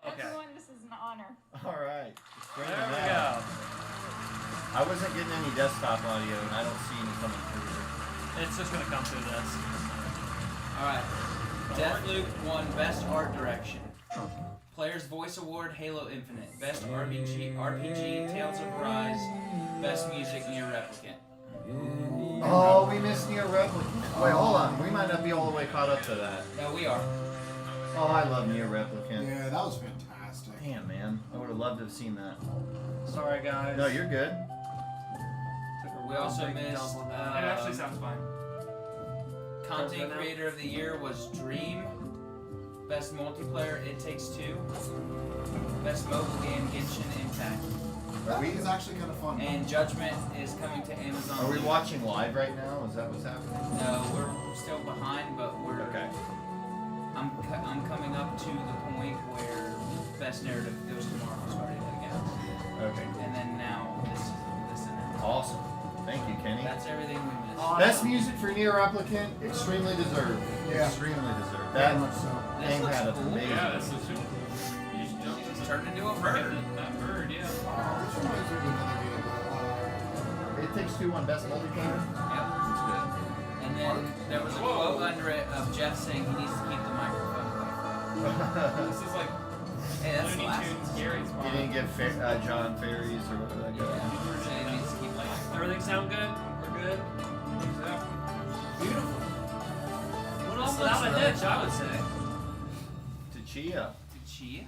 Okay. Everyone, this is an honor. All right. There we go. I wasn't getting any desktop audio, and I don't see any coming through. It's just gonna come through this. Alright. Deathloop won Best Art Direction. Player's Voice Award, Halo Infinite. Best RPG, Tales of Arise. Best Music, Near Replicant. Oh, we missed Near Replicant. Wait, hold on. We might not be all the way caught up to that. No, we are. Oh, I love Near Replicant. Yeah, that was fantastic. Damn, man. I would have loved to have seen that. Sorry, guys. No, you're good. We also missed. It actually sounds fine. Content Creator of the Year was Dream. Best Multiplayer, It Takes Two. Best Mobile Game, Genshin Impact. That is actually kind of fun. And Judgment is coming to Amazon. Are we Luna. watching live right now? Is that what's happening? No, we're still behind, but we're Okay. I'm coming up to the point where Best Narrative goes tomorrow. Starting again. Okay. And then now this and that. Awesome. Thank you, Kenny. That's everything we missed. Best music for Near Replicant, extremely deserved. Yeah. Extremely deserved. Very That much so. thing had a cool. amazing. Yeah, this is super cool. You just jumped It's turned into a bird. That bird, yeah. Which reminds me of another game. It Takes Two on Best Multiplayer. Yep. It's good. And then there was a quote under it of Jeff saying he needs to keep the microphone away. This is like Hey, that's the Looney last Tunes one. Gary's You mom. didn't get John Ferries or whatever that guy. Yeah, saying he needs to keep the microphone. Everything sound good? We're good? Yeah. Beautiful. What else without a hitch, I would say. Tachia. Chia.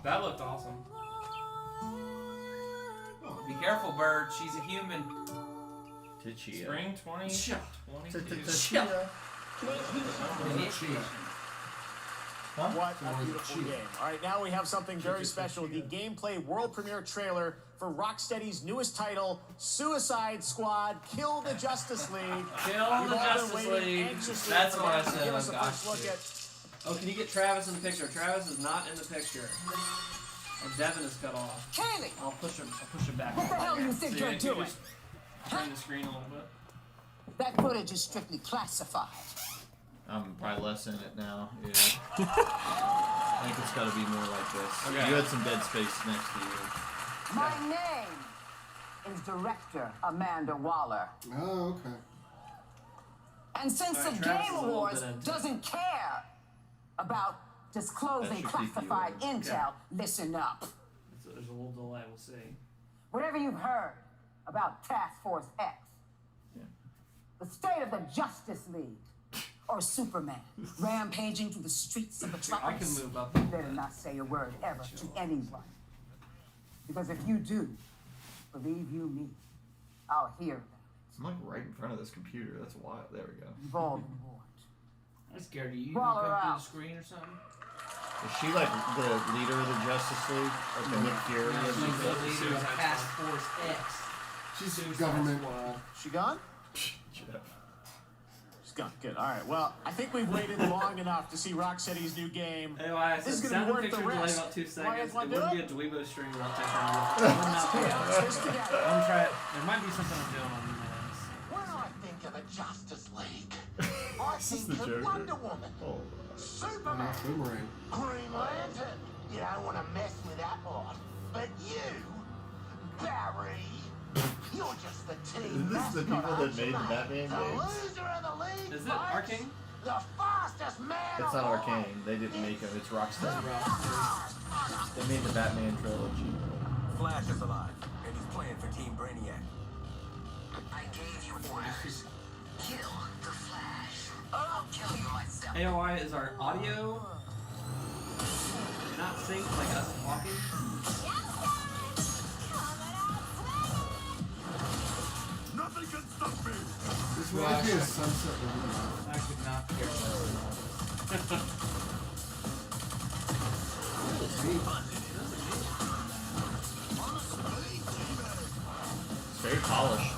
That looked awesome. Be careful, bird. She's a human. Tachia. Spring 2022. Tachia. Initiation. What a beautiful game. All right, now we have something very special. The gameplay world premiere trailer for Rocksteady's newest title, Suicide Squad, Kill the Justice League. Kill We've the all been Justice waiting League. anxiously That's for what I Mark to said, give us a oh gosh, first look dude. at. Oh, can you get Travis in the picture? Travis is not in the picture. Oh, Devin is cut off. Kaylee, I'll push him back. what the hell do you think you're doing? Just turn the screen a little bit. That footage is strictly classified. I'm probably less in it now. Yeah. I think it's got to be more like this. Okay. You had some dead space next to you. My name is Director Amanda Waller. Oh, okay. And since All right, the Travis is Game a little Awards bit into it. doesn't care about disclosing That should keep you classified in. intel, listen up. There's a little delay, we'll see. Whatever you've heard about Task Force X, Yeah. the state of the Justice League, or Superman rampaging through the streets of I can Metropolis, move up. you better not say a word ever to anyone. Because if you do, believe you me, I'll hear about it. I'm like right in front of this computer. That's wild. There we go. You've all been warned. I'm scared of you. You Waller come through out. the screen or something? Is she like the leader of the Justice League? Like the Nick Fury? No, of she's the- the leader of Suicide Task Force X. She's government. She gone? Jeff. She's gone. Good. All right. Well, I think we've waited long enough to see Rocksteady's new game. Hey, why I This is said gonna sound be worth picture the delay risk. about 2 Why, seconds. wanna It do wouldn't it? be a DweeBros stream without technology. It would not be. Yeah, let's just together. I'm trying. There might be something I'm doing on this. When I think of the Justice League, I This is think the of Joker. Wonder Woman, Oh. Superman, Boomerang. Green Lantern. You don't want to mess with that lot. But you, Barry, you're just the team. Is this the mascot, people that aren't you, made the mate? Batman the games? loser of the league. Is it folks. Arcane? The fastest man. It's not alive. Arcane. They didn't make them. It's Rocksteady. Rocksteady. They made the Batman trilogy. Flash is alive, and he's playing for Team Brainiac. I gave you orders. Kill the Flash. Or I'll kill you myself. AOI is our audio. Not synced like us talking. Nothing can stop me! This reminds me of Sunset Overdrive. I could not care less. It's very polished.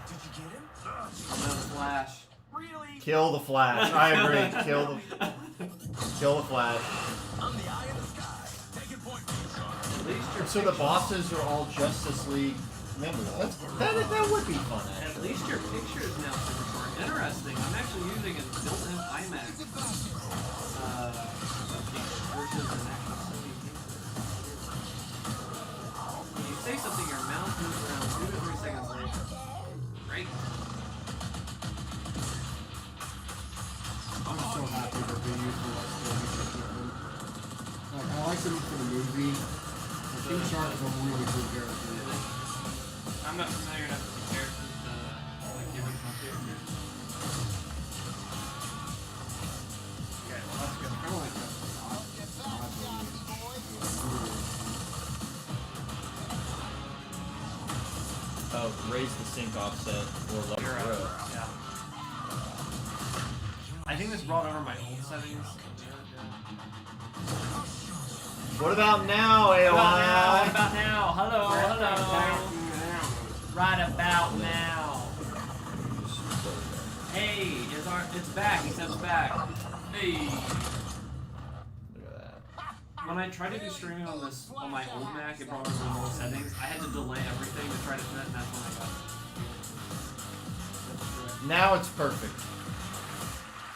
Did you get him? No Flash. Really? Kill the Flash. I agree. Kill the Flash. I'm the eye in the sky. Taking point for you, Sean. At least your So the bosses are all Justice League members. That would be fun, At actually. least your picture is now super Interesting. I'm actually using a built-in iMac versus an actual Sony case. When you say something, your mouse moves around 2 to 3 seconds later. Great. I'm so happy that they use the Let's Play equipment. Like, I like them for the movie. But King Shark is a really good character. I'm not familiar enough with the characters to like give it my characters. Okay, well that's good. Kind of like that. Oh, raise the sync offset or let it You're grow. out. Yeah. I think this brought over my old settings. What about now, AOI? What about now? Hello, hello. Right about now. Hey, it's back. He says back. Hey. Look at that. When I tried to do streaming on my old Mac, it brought over the old settings. I had to delay everything to try to fit, and that's when I got it. Now it's perfect.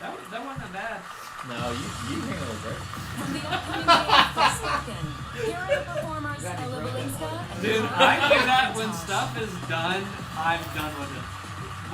That wasn't bad. No, you handle it great. From the upcoming game for Spoken, here are the performers Ella Balinska and Dude, I do that when stuff is done, I'm done with it.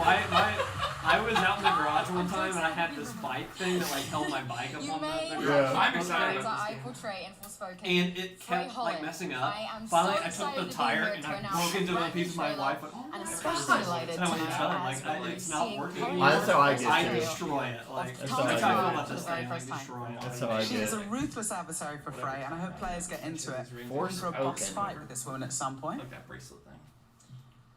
I was out in the garage one time and I had this bike thing that like held my bike up on the garage. Yeah. I'm excited. I portray in Forspoken. And it kept like messing up. Finally, I took the tire and I broke into a piece of my wife. Like, oh and my especially God. delighted And I went, tonight "Shut as like, we're it's not seeing working Chloe anymore." That's how I get I to it. destroy it. Like, That's that's how I how I get feel it. about this For the thing. very Like, first time. destroy it. That's how I She get is a it. ruthless adversary for Frey, and I hope players get into it. Force For a boss fight with this woman at some point. Like that bracelet thing.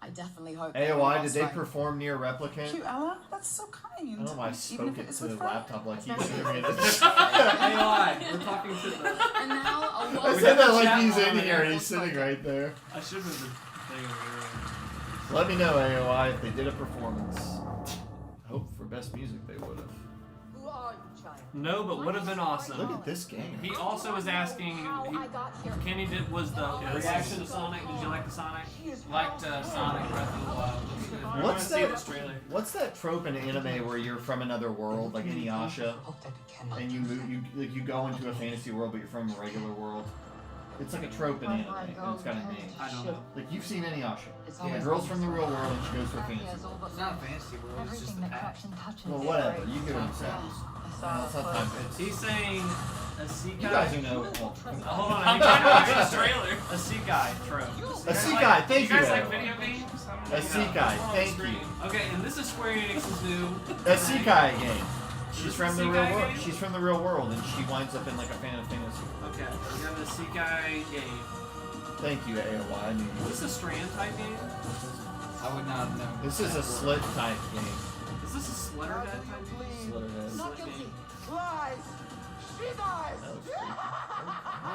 I definitely hope. AOI, did they perform near replicant? Cute, Ella. That's so kind. I don't know why I Even spoke if it it's to with the Frey. laptop like he's Especially doing it. AOI, we're talking to the. And now a I world said that chat like he's room in on here and it. he's sitting right there. I should have the thing over here. Let me know, AOI, if they did a performance. Hope for best music they would have. Who are you, child? No, but would have been awesome. Look at this game. He also was asking. Kenny was the reaction to Sonic. Did you like the Sonic? Liked Sonic Breath of the Wild. What's See that? this trailer. What's that trope in anime where you're from another world, like Inuyasha, and you go into a fantasy world, but you're from a regular world? It's like a trope in anime, and it's got a name. I don't know. Like you've seen Inuyasha. Yeah. The girl's from the real world, and she goes to a fantasy world. It's not a fantasy world, it's just a pack. Well, whatever. You get what I'm saying. Sometimes He's saying a sea you guy. guys who know. Hold on, I'm trying to watch this trailer. A sea guy trope. A sea guy, thank you. you. guys like video games? A sea guy, thank you. Okay, and this is Square Enix's new. A Sekai game. She's This from is the a real Sekai world. game? She's from the real world, and she winds up in like a fantasy. Okay, we have a sea guy game. Thank you, AOI. I mean, Is this a Strand type game? I would not know. this is a slit type game. Is this a Slitterhead type game? Slitterhead. Not guilty. Lies! She lies! That was pretty-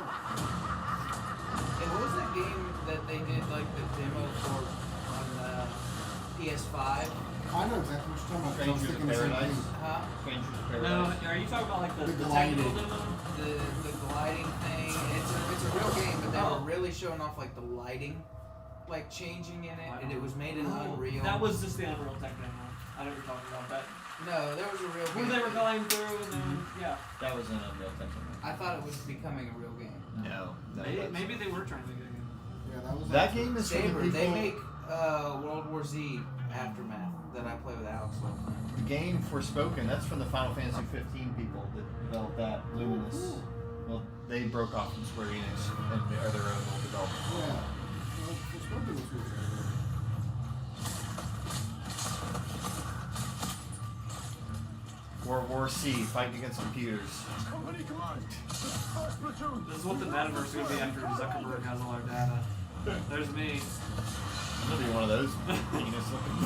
And what was that game that they did like the demo for on PS5? I know exactly what you're talking about. 'cause I was Strangers thinking in the same Paradise. thing. Huh? Strangers in No, Paradise. are you talking about like the The technical gliding. demo? The gliding thing. It's a real game, but they Oh. were really showing off like the lighting, like changing in it, and it was made in Unreal. That was just the Unreal Tech demo. I know what you're talking about. That No, there was a real where game. they were going through and then yeah. That was an Unreal Technical. I thought it was becoming a real game. No. Maybe they were trying to make it again. Yeah, that was That game is for the Saber, people. they make World War Z Aftermath that I play with Alex all the time. The game Forspoken. That's from the Final Fantasy 15 people that developed that. Luminous. Well, they broke off from Square Enix and are their own little development. Yeah. Well, Forspoken was good. World War C, fighting against computers. This is what the metaverse is going to be after Zuckerberg has all our data. There's me. I'm gonna be one of those penis looking.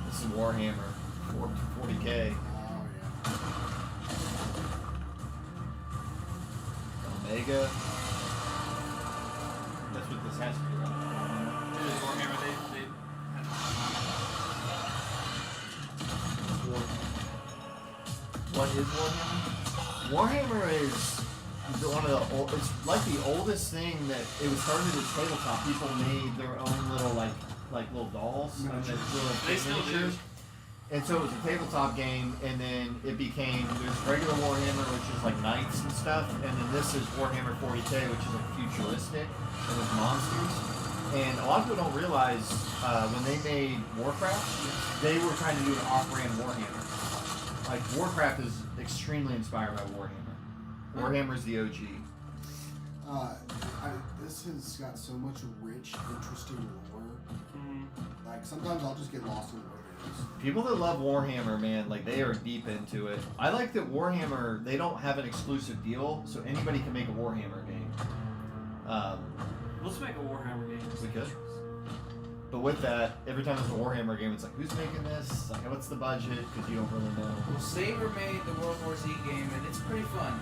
This is Warhammer 40K. Oh, yeah. Omega. That's what this has to be, right? It is Warhammer. They What is Warhammer? Warhammer is one of the old, it's like the oldest thing that it was started as tabletop. People made their own little like like little dolls, and Miniatures. little They still do. miniatures. And so it was a tabletop game, and then it became, there's regular Warhammer, which is like knights and stuff, and then this is Warhammer 40k, which is like futuristic, and with monsters. And a lot of people don't realize when they made Warcraft, they were trying to do an off-brand Warhammer. Like, Warcraft is extremely inspired by Warhammer. Warhammer's the OG. This has got so much rich, interesting lore. Like, sometimes I'll just get lost in what it is. People that love Warhammer, man, like, they are deep into it. I like that Warhammer, they don't have an exclusive deal, so anybody can make a Warhammer game. Let's make a Warhammer game. We could. But with that, every time there's a Warhammer game, it's like, who's making this? Like, what's the budget? Because you don't really know. Well, Saber made the World War Z game, and it's pretty fun.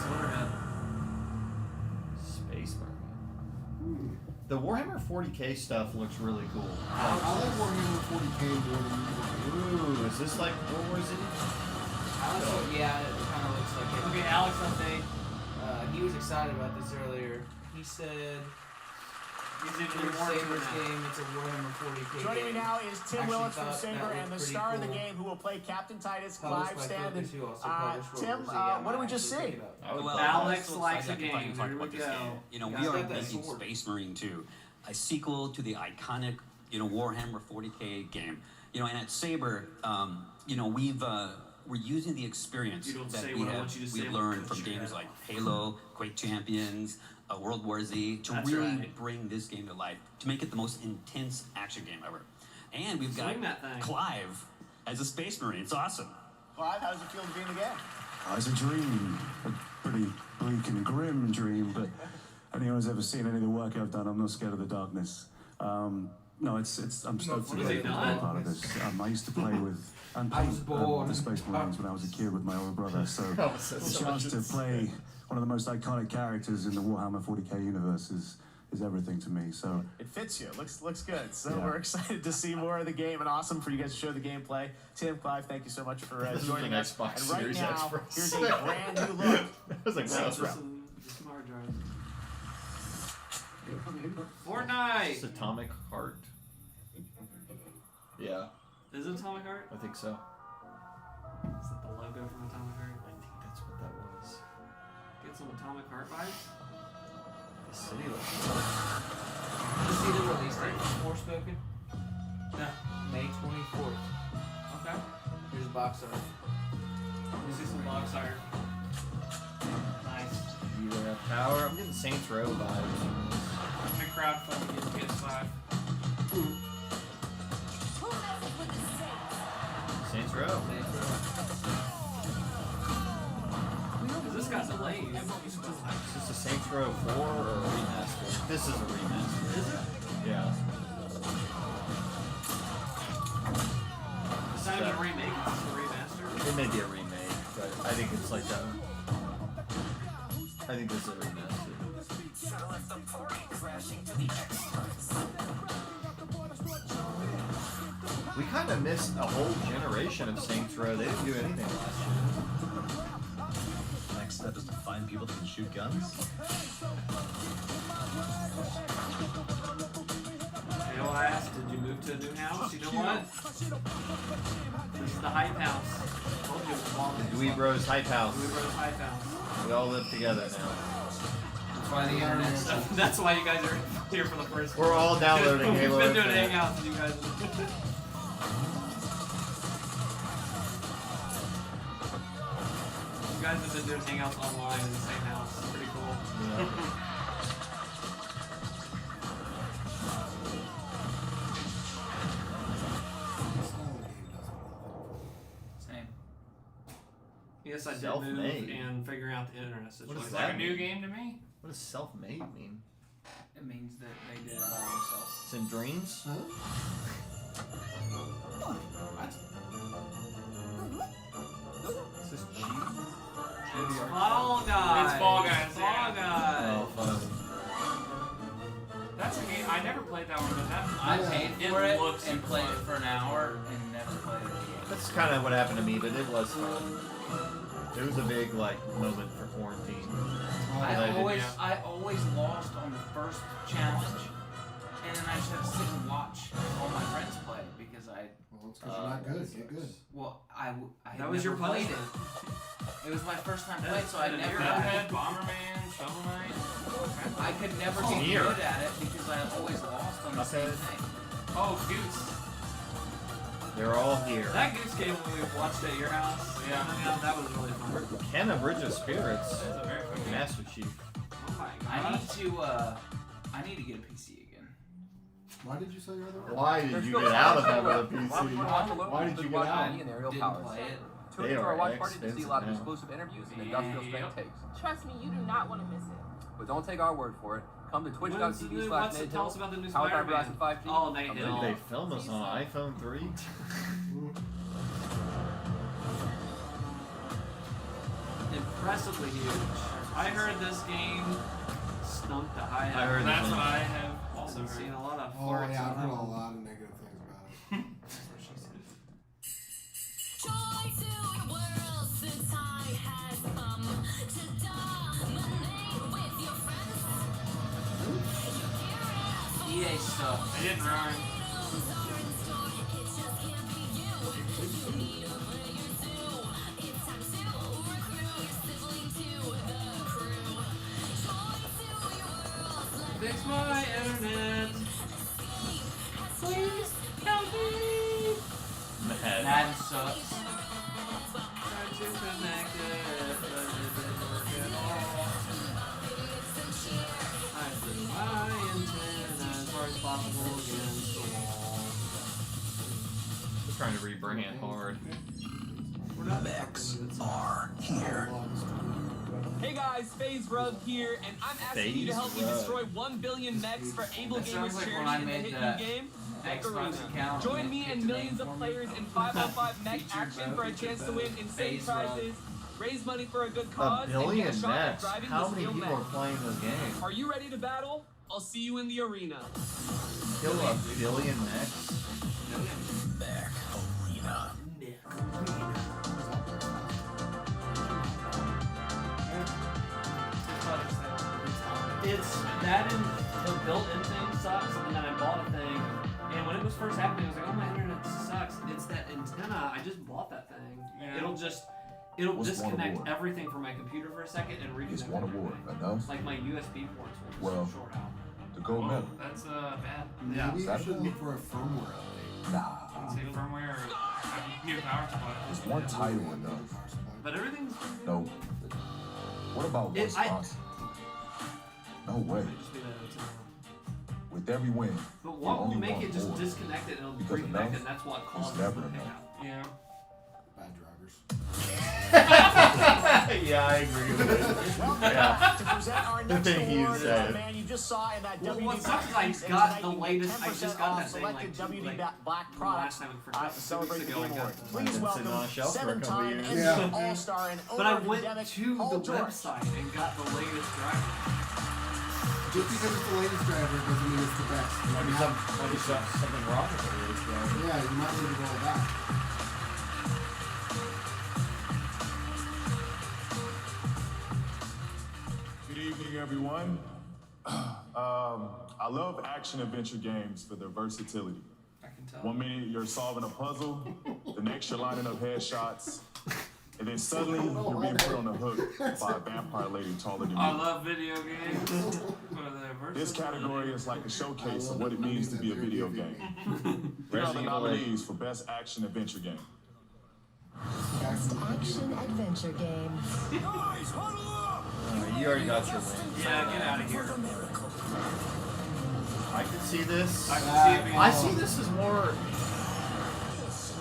Slitterhead. Space Marine. The Warhammer 40k stuff looks really cool. I like Warhammer 40k more than Ooh, is this like World War Z? Yeah, it kind of looks like it. Okay, Alex update. He was excited about this earlier. He said, He's in "Here's War 2 Saber's now. game. It's a Warhammer 40k Joining game." me now is Tim Actually Willits from thought Saber that and the looked star of the pretty game who will play Captain Titus, Published Clive by Stand. Focus, who also published World Tim, War Z. I what did we might just actually see? pick it up. Well, Alex I'd likes a like to game. talk Here about we this go. game. You know, You we guys are got that making sword. Space Marine 2, a sequel to the iconic, Warhammer 40k game. And at Saber, we're using the experience You don't that say what I want you to say, we've I'm gonna learned cut from your games head like off. Halo, Quake Champions, World War Z, to That's really right. bring this game to life, to make it the most intense action game ever. And we've Swing that got thing. Clive as a Space Marine. It's awesome. Clive, how does it feel to be in the game? It's a dream, a pretty bleak and grim dream, but anyone who's ever seen any of the work I've done, I'm not scared of the darkness. No, I'm stoked to What has he be done? part of this. I used to play with and I paint was born. the Space Marines when I was a kid with my older brother, so That was so the chance to play one of the most iconic characters in the Warhammer 40k universe is everything to me. So It fits you. Looks good. So Yeah. we're excited to see more of the game, and awesome for you guys to show the gameplay. Tim, Clive, thank you so much for This is joining an us. Xbox And right Series now, X for us. here's a brand new look. I was like, Saints wow. Row. Just some hard drives. Fortnite! It's Atomic Heart. Yeah, Is it Atomic Heart? I think so. Is that the logo from Atomic Heart? I think that's what that was. Get some Atomic Heart vibes? The city looks Did you see the release date for Forspoken? No. May 24th. Okay. Here's a box art. Let me see some box art. Nice. You have power. I'm getting Saints Row vibes. I'm gonna crowdfund to get PS5. Who messes with the Saints? Saints Row. Because this got delayed. Is this a Saints Row 4 or a remaster? This is a remaster. Is it? Yeah. It's not even a remake, it's just a remaster. It may be a remake, but I think it's like a. I think this is a remaster. We kind of missed a whole generation of Saints Row. They didn't do anything last year. Next step is to find people that can shoot guns. You know what I asked? Did you move to a new house? You know what? This is the hype house. I told you it was long. The DweeBros Hype House. DweeBros hype house. We all live together now. That's why the internet stuff. That's why you guys are here for the first We're all downloading We've Halo been doing Infinite. hangouts with you guys. You guys have been doing hangouts online in the same house. It's pretty cool. Yeah. Same. Yes, I did Self-made. move and figure out the internet situation. does It's that like a new mean? game to me. What does self-made mean? It means that they did it by themselves. It's in dreams? Is this cheat? It's Fall Guys. It's Fall Guys, Fall yeah. Guys. Oh, fun. That's a game. I never played that one, but that I paid for it looks and played fun. it for an hour and never played it again. That's kind of what happened to me, but it was fun. It was a big like moment for quarantine. I always lost on the first challenge, and then I just had to sit and watch all my friends play because I. Well, it's because you're not good. Get good. Well, I That was your played punishment. it. It was my first time playing, so I never. Had Bomberman, Shovel Knight. I could never get good at it because I always lost on the same thing. Oh, Goose. They're all here. That Goose game when we watched at your house, yeah, that was really fun. Kenna Bridge of Spirits, That's a very fun game. Master Chief. Oh my god. I need to get a PC again. Why did you sell your other one? Why did you get out of that with a PC? Why did you get out? Didn't play it. They Tune into our are watch party to see a expensive lot of now. exclusive interviews and industrial strength takes. Trust me, you do not want to miss it. But don't take our word for it. Come to Tell us twitch.tv/NateHill. about the new Powered by Spider-Man. Verizon 5G. Oh, Nate Did Hill. they film us on an iPhone 3? Impressively huge. I heard this game stumped the high end. I heard That's this what one. I have also I've heard. seen a lot of Oh farts yeah, I've on heard that a one. lot of negative things about it. Joy to the world since I has come to dominate with your friends. EA stuff. I didn't rhyme. Fix my internet. Please help me. Madden sucks. Try to connect it, but it didn't work at all. I put my antenna as far as possible against the wall. Just trying to rebrand hard. Mechs are here. Hey guys, FaZe Rub here, and I'm asking you to help me FaZe Rub. destroy 1 billion mechs for Able That sounds Gamers like when charity I in the made hit that new game, Mech Xbox Arena. account Join and me picked and a millions name of for players in 505 mech action for a chance to win insane FaZe Rub. prizes, raise money for a good A cause, and get billion a shot at mechs. driving How this many real people mech. are playing this game? Are you ready to battle? I'll see you in the arena. Kill a billion mechs? Mech Arena. It's that and the built-in thing sucks, and then I bought a thing, and when it was first happening, I was like, oh, my internet sucks. It's that antenna. I just bought that thing. Yeah. It'll What's one disconnect award? everything from my computer for a second and reconnect Is one award everything. enough? Like my USB ports will just Well, short out. The gold Oh, medal. that's bad. Yeah. Maybe you should look for a firmware update. Nah. Say firmware or new power supply. Is one title enough? But everything's No. What about one sponsor? No way. just be that antenna. With every win, But you what will only make want it just more. disconnect it and it'll Because reconnect enough it, and that's what is causes never the enough. hiccup. Yeah. Bad drivers. Yeah, I agree with it. Welcome to present our The next thing he award, said. man you just saw in that Well, WD what sucks is I Black got Tonight the you get latest. I 10% just got off that thing selected like WD Black the products last time for to celebrate the ago. I Game got Awards. it. Please It's welcome been on a shelf for a couple seven-time years. NBA Yeah. All-Star and But I owner of went Endemic, to Paul the George. website and got the latest driver. Just because it's the latest driver doesn't mean it's the best. Might be something wrong with it. Yeah, you might need to roll it back. Good evening, everyone. I love action-adventure games for their versatility. I can tell. 1 minute you're solving a puzzle, the next you're lining up headshots, and then suddenly you're being put on the hook by a vampire lady taller than I you. love video games. This category is like a showcase of what it means to be a video game. Here are the Resident Evil 8. nominees for Best Action-Adventure Game. Best action adventure game. You already got your win. Yeah, get out of here. I can see this. I can see it being I see this as more.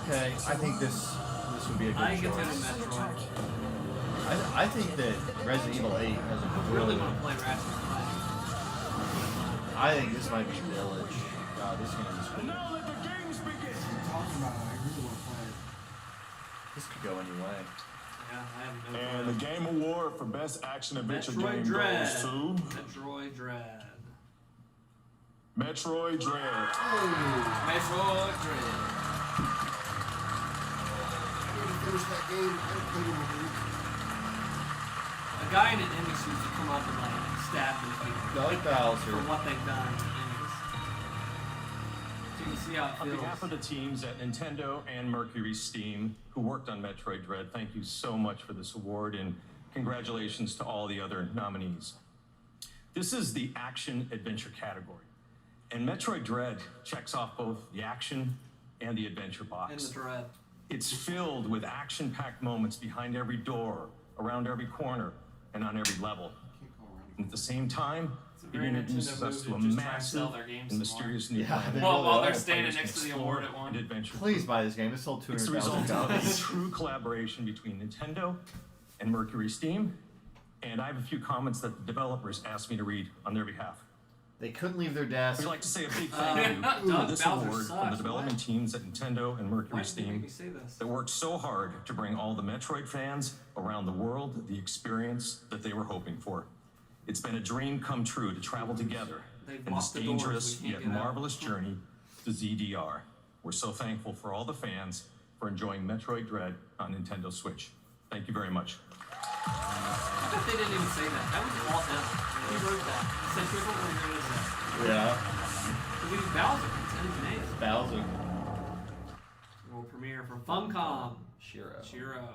Okay, I think this would be a good I think it's choice. gonna be Metroid. I think that Resident Evil 8 has a I really want to play Ratchet and Clank. I think this might be Village. God, this is gonna be sweet. Talking about it, I really want to play it. This could go any way. Yeah, I have no And the Game Award for Best Action-Adventure Metroid Game Dread. goes to Metroid Dread. Metroid Dread. Metroid Dread. I need to finish that game. I haven't played it in a week. A guy in an Emmy suit to come up and like stab these people. I like Bowser. For what they've done in Emmys. So you can see how it On feels. behalf of the teams at Nintendo and Mercury Steam who worked on Metroid Dread, thank you so much for this award and congratulations to all the other nominees. This is the action-adventure category. And Metroid Dread checks off both the action and the adventure box. And the dread. It's filled with action-packed moments behind every door, around every corner, and on every level. And at the same time, it introduces us to a massive and mysterious new planet. While they're standing next to the award at one. Adventure. Please buy this game. It sold It's the 200,000 result of a copies. true collaboration between Nintendo and Mercury Steam. And I have a few comments that the developers asked me to read on their behalf. They couldn't leave their desk. We'd like to say a big thank you for this award from the development teams at Nintendo and Mercury Steam that worked so hard to bring all the Metroid fans around the world the experience that they were hoping for. It's been a dream come true to travel together in this dangerous yet marvelous journey to ZDR. We're so thankful for all the fans for enjoying Metroid Dread on Nintendo Switch. Thank you very much. I bet they didn't even say that. That was all him. He wrote that. He said people were going to say. Yeah. Because he's Bowser. It's in his name. Bowser. World premiere for Funcom. Shiro.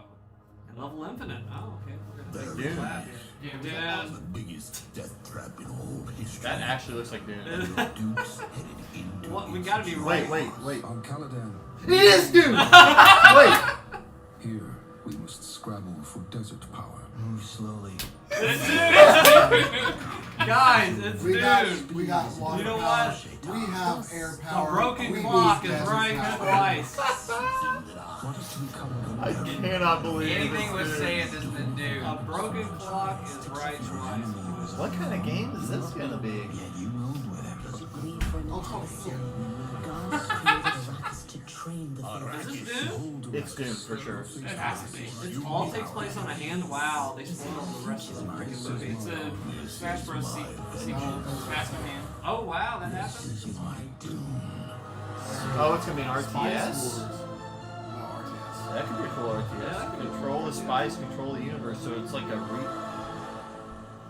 And Level Infinite. Oh, okay. We're going to take a clap here. That was the biggest death trap in all history. That actually looks like Dune. Dukes headed into What? We gotta be right. Wait. On Caladan. It is Dune! Wait! Here, we must scrabble for desert power. Move slowly. It's Dune! Guys, it's We Dune. got water You know power. what? We have air The power. broken we clock need is desert right power. twice. What is to become of I cannot believe Anything this with is- saying is the dude. A broken clock is right twice. What kind of game is this gonna be? Yeah, you ruled with him. Is this Dune? It's Dune for sure. It has to be. It all takes place on a hand. Wow, they spoiled the rest of the freaking movie. It's a Smash Bros. Sequel. Smash My Hand. Oh wow, that happened. Oh, it's gonna be an RTS? RTS. That could be a cool RTS. Yeah. Control the spice, control the universe. So it's like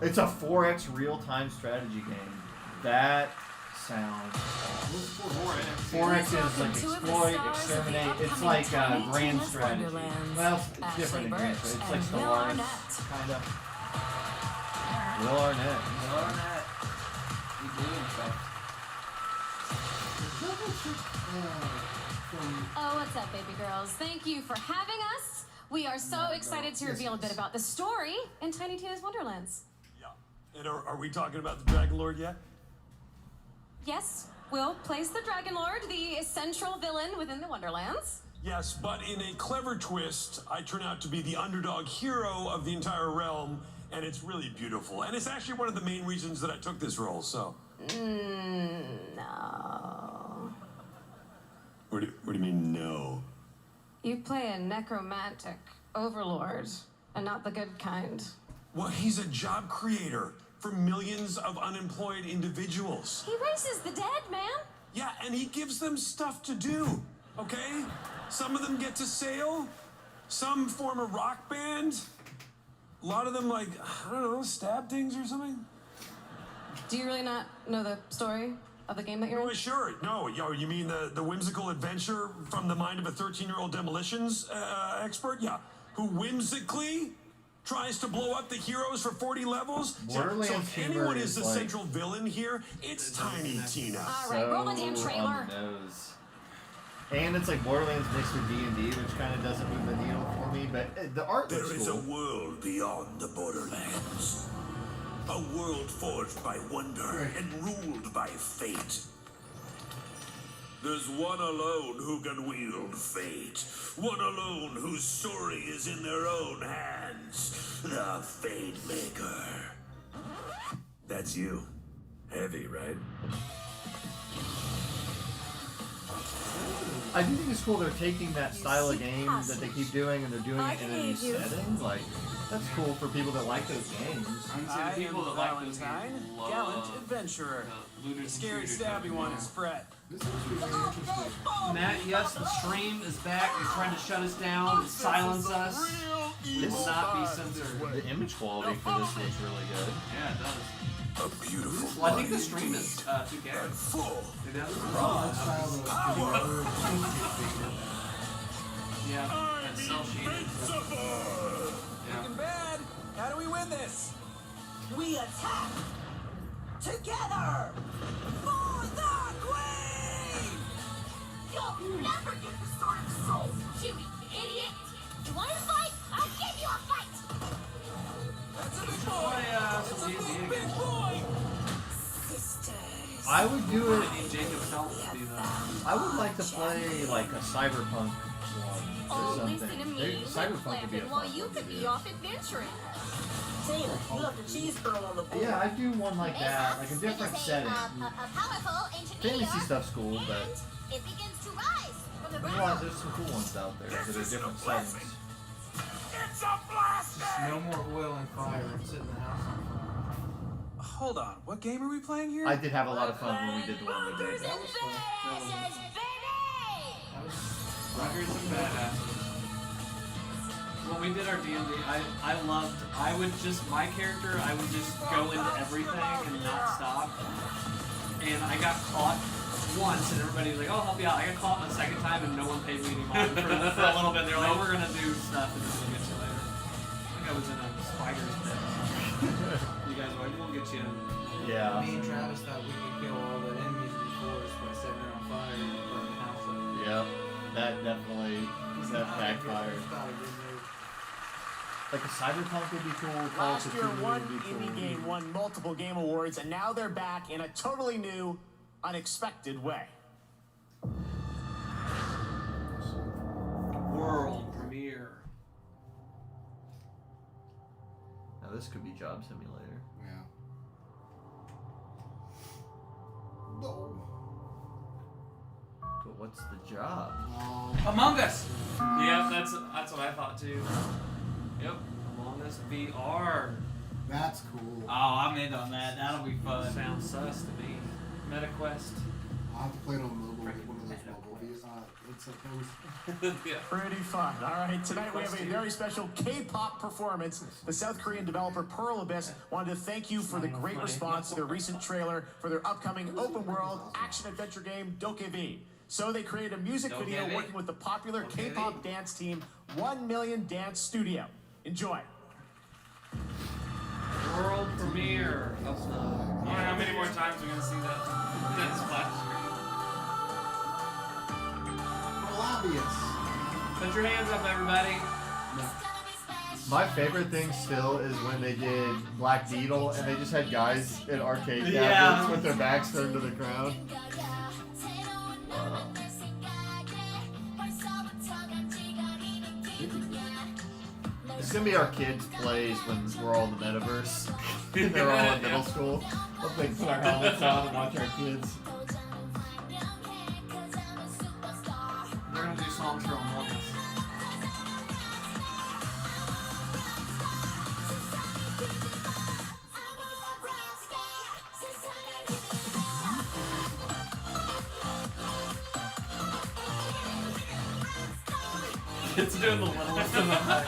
it's a 4X real-time strategy game. That sounds awesome. 4X is like exploit, exterminate. It's like grand strategy. Well, it's different than grand strategy. It's like Stellaris, kind of. Will Arnett. He doing stuff. Oh, what's up, baby girls? Thank you for having us. We are so excited to reveal a bit about the story in Tiny Tina's Wonderlands. And are we talking about the Dragon Lord yet? Yes, Will plays the Dragon Lord, the central villain within the Wonderlands. Yes, but in a clever twist, I turn out to be the underdog hero of the entire realm, and it's really beautiful. And it's actually one of the main reasons that I took this role, so. No. What do you mean, no? You play a necromantic overlord, and not the good kind. Well, he's a job creator for millions of unemployed individuals. He raises the dead, man. Yeah, and he gives them stuff to do, okay? Some of them get to sail, some form a rock band. A lot of them, like, I don't know, stab things or something. Do you really not know the story of the game that you're in? Sure. No, you mean the whimsical adventure from the mind of a 13-year-old demolitions expert? Yeah. Who whimsically tries to blow up the heroes for 40 levels? So Borderlands if humor anyone is the is like- central villain here, it's Tiny Tina. All right, roll the damn So trailer. on the nose. And it's like Borderlands mixed with D&D, which kind of doesn't move the needle for me, but the art looks There is a cool. world beyond the borderlands. A world forged by wonder and ruled by fate. There's one alone who can wield fate. One alone whose story is in their own hands. The Fate Maker. That's you. Heavy, right? I do think it's cool they're taking that style of game that they keep doing and they're doing it in a new setting. Like, that's cool for people that like those games. I people am that like those Valentine, games love gallant adventurer. looters The scary, and shooters stabby type one of is Fred. Matt, yes, the stream is back. They're trying to shut us down and silence us. This will not be censored. The image quality for this looks really good. Yeah, it does. A beautiful Well, I think the stream is 2K. full. Maybe that's the Yeah, and cell shaded. Looking bad. How do we win this? We attack together for the queen! You'll never get the sword of souls, you idiot! You want to fight? I'll give you a fight! That's a big boy. Oh, yeah, that's a big boy. Sisters. I would do it. Jacob Self to be the. I would like to play like a cyberpunk one or Oh, something. listen to me. Cyberpunk would be a While fun you one could to be do. off adventuring. Taylor, you left the cheese curl on the board. Yeah, I'd do one like that, like a different setting. A powerful ancient Fantasy meteor, stuff's cool, but and it begins to rise from the there's some cool ones out there that are different settings. It's a blast! No more oil and fire and sit in the house. Hold on. What game are we playing here? I did have a lot of fun when we did the one we did. That was fun. says, baby! Rockers and Badasses. When we did our D&D, I would just, my character, I would just go into everything and not stop. And I got caught once, and everybody was like, oh, I'll help you out. I got caught a second time, and no one paid me any money for a little bit. They're like, we're going to do stuff, and then we'll get you later. I think I was in a spider's pit. You guys were like, we'll get you in. Yeah. Me and Travis thought we could kill all the enemies in the forest by setting it on fire and burning the house up. Yep, that definitely backfired. Like a cyberpunk would be cool. Last year, one would be cool. indie game won multiple game awards, and now they're back in a totally new, unexpected way. World premiere. Now this could be Job Simulator. Yeah. No. But what's the job? Among Us. Yeah, that's what I thought too. Yep, Among Us VR. That's cool. Oh, I'm in on that. That'll be fun. Sounds sus to me. MetaQuest. I have to play it on mobile with one of those mobile Yeah. Pretty fun. All right, tonight we have a very special K-pop performance. The South Korean developer Pearl Abyss wanted to thank you for the great response to their recent trailer for their upcoming open-world action-adventure game Dokevi. So they created a music video Dokevi? working with the popular K-pop dance team 1 Million Dance Studio. Enjoy. World premiere. I wonder how many more times we're gonna see that splash Lobbyists. Put your hands up, everybody. My favorite thing still is when they did Black Beetle and they just had guys in arcade cabinets with their backs turned to the crowd. Wow. It's gonna be our kids' plays when we're all in the metaverse. And they're all in middle school. We'll like put our helmets on and watch our kids. They're gonna do songs for Among Us. It's doing the littlest in the back.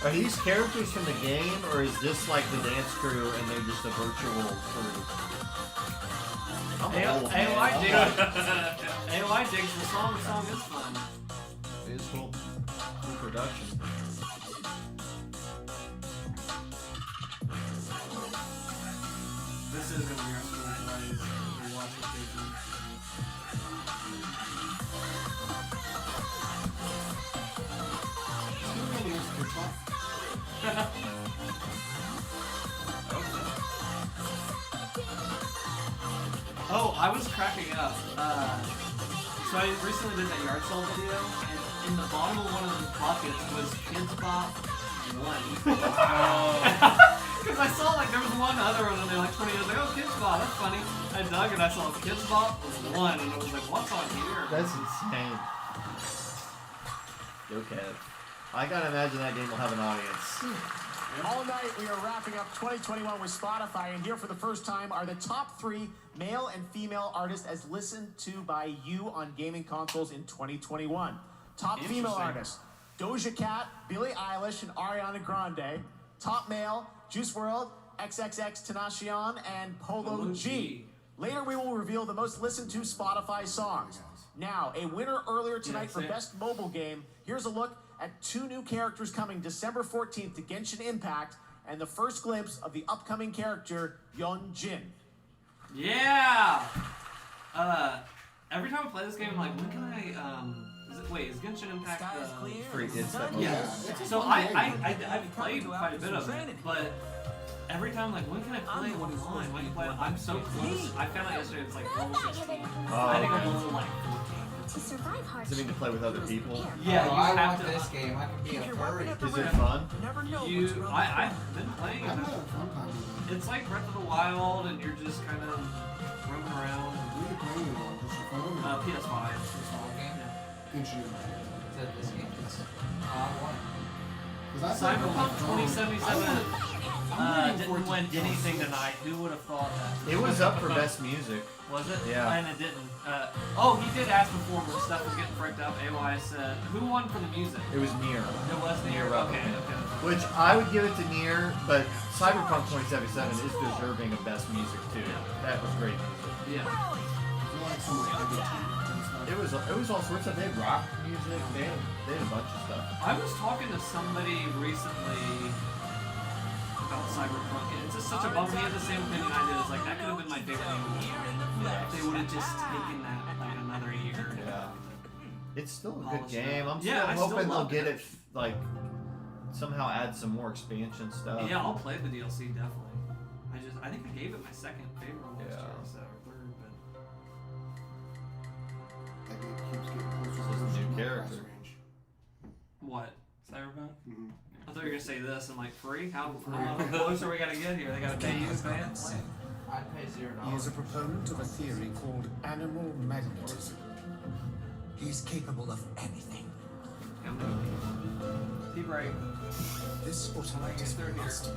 Are these characters from the game, or is this like the dance crew and they're just a virtual crew? I'm old, man. AOI digs the song. The song is fun. It is cool. Cool production. This is gonna be our school plays. We watch it occasionally. Oh, I was cracking up. So I recently did that yard sale video, and in the bottom of one of the buckets was Kids Bop 1. Because I saw like there was one other one, and they're like 20 years like, oh, Kids Bop, that's funny. I dug and I saw Kids Bop 1, and I was like, what's on here? That's insane. Yo, Kev. I gotta imagine that game will have an audience. All night we are wrapping up 2021 with Spotify, and here for the first time are the top 3 male and female artists as listened to by you on gaming consoles in 2021. Top female artists: Doja Cat, Billie Eilish, and Ariana Grande. Top male: Juice WRLD, XXXTentacion, and Polo G. Later we will reveal the most listened to Spotify songs. Now, a winner earlier tonight for Best Mobile Game. Here's a look at 2 new characters coming December 14th to Genshin Impact, and the first glimpse of the upcoming character, Yeonjin. Yeah! Every time I play this game, I'm like, when can I, is Genshin Impact Free hits that yeah. So I've played quite a bit of it, but every time, like, when can I play one online? When can I play it? I'm so close. I found out yesterday it's like level 16. I think I'm level like 14. To survive hardship. Does it mean to play with other people? Yeah, you I have want to. this game. I can be a furry. Is it fun? I've been playing it. It's like Breath of the Wild, and you're just kind of roaming around. Where are you playing it on? Just your phone? PS5. Genshin. Is that this game? I want it. Cyberpunk 2077 didn't win anything tonight. Who would have thought that? It was up for best music. Was it? Yeah. And it didn't. He did ask before when stuff was getting fricked up. AY said, who won for the music? It was Nier. It was Nier. Okay. Which I would give it to Nier, but Cyberpunk 2077 is deserving of best music too. That was great music. Yeah. It was all sorts of. They had rock music. They had a bunch of stuff. I was talking to somebody recently about Cyberpunk. It's just such a bummer. He had the same opinion I did. It's like, that could have been my favorite game. If they would have just taken that like another year. Yeah. It's still a good game. I'm still I hoping they'll love get it like somehow add some more expansion stuff. Yeah, I'll play the DLC definitely. I think I gave it my second favorite one last year, so third, but Like it keeps getting closer This is a new character. what? Cyberpunk? Mm-hmm. I thought you were gonna say this and like free. How close are we gotta get here? They gotta pay you to play it. I'd pay $0. He is a proponent of a theory called animal magnetism. He's capable of anything. T-break. This automatic master.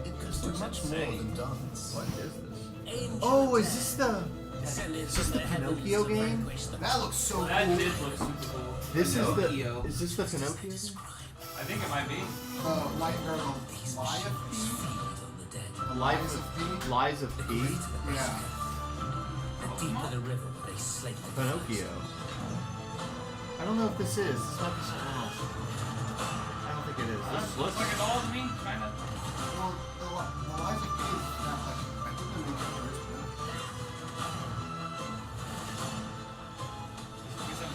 It could do much more than dance. What is this? Oh, is this the Pinocchio game? That looks so cool. That did look super cool. This is the Pinocchio game? I think it might be. Light Girl Lies of P? Yeah. Pinocchio. I don't know if this is. This might be something else. I don't think it is. This looks like a doll to me, kind of. Well, the Lies of P is not like, I think they're making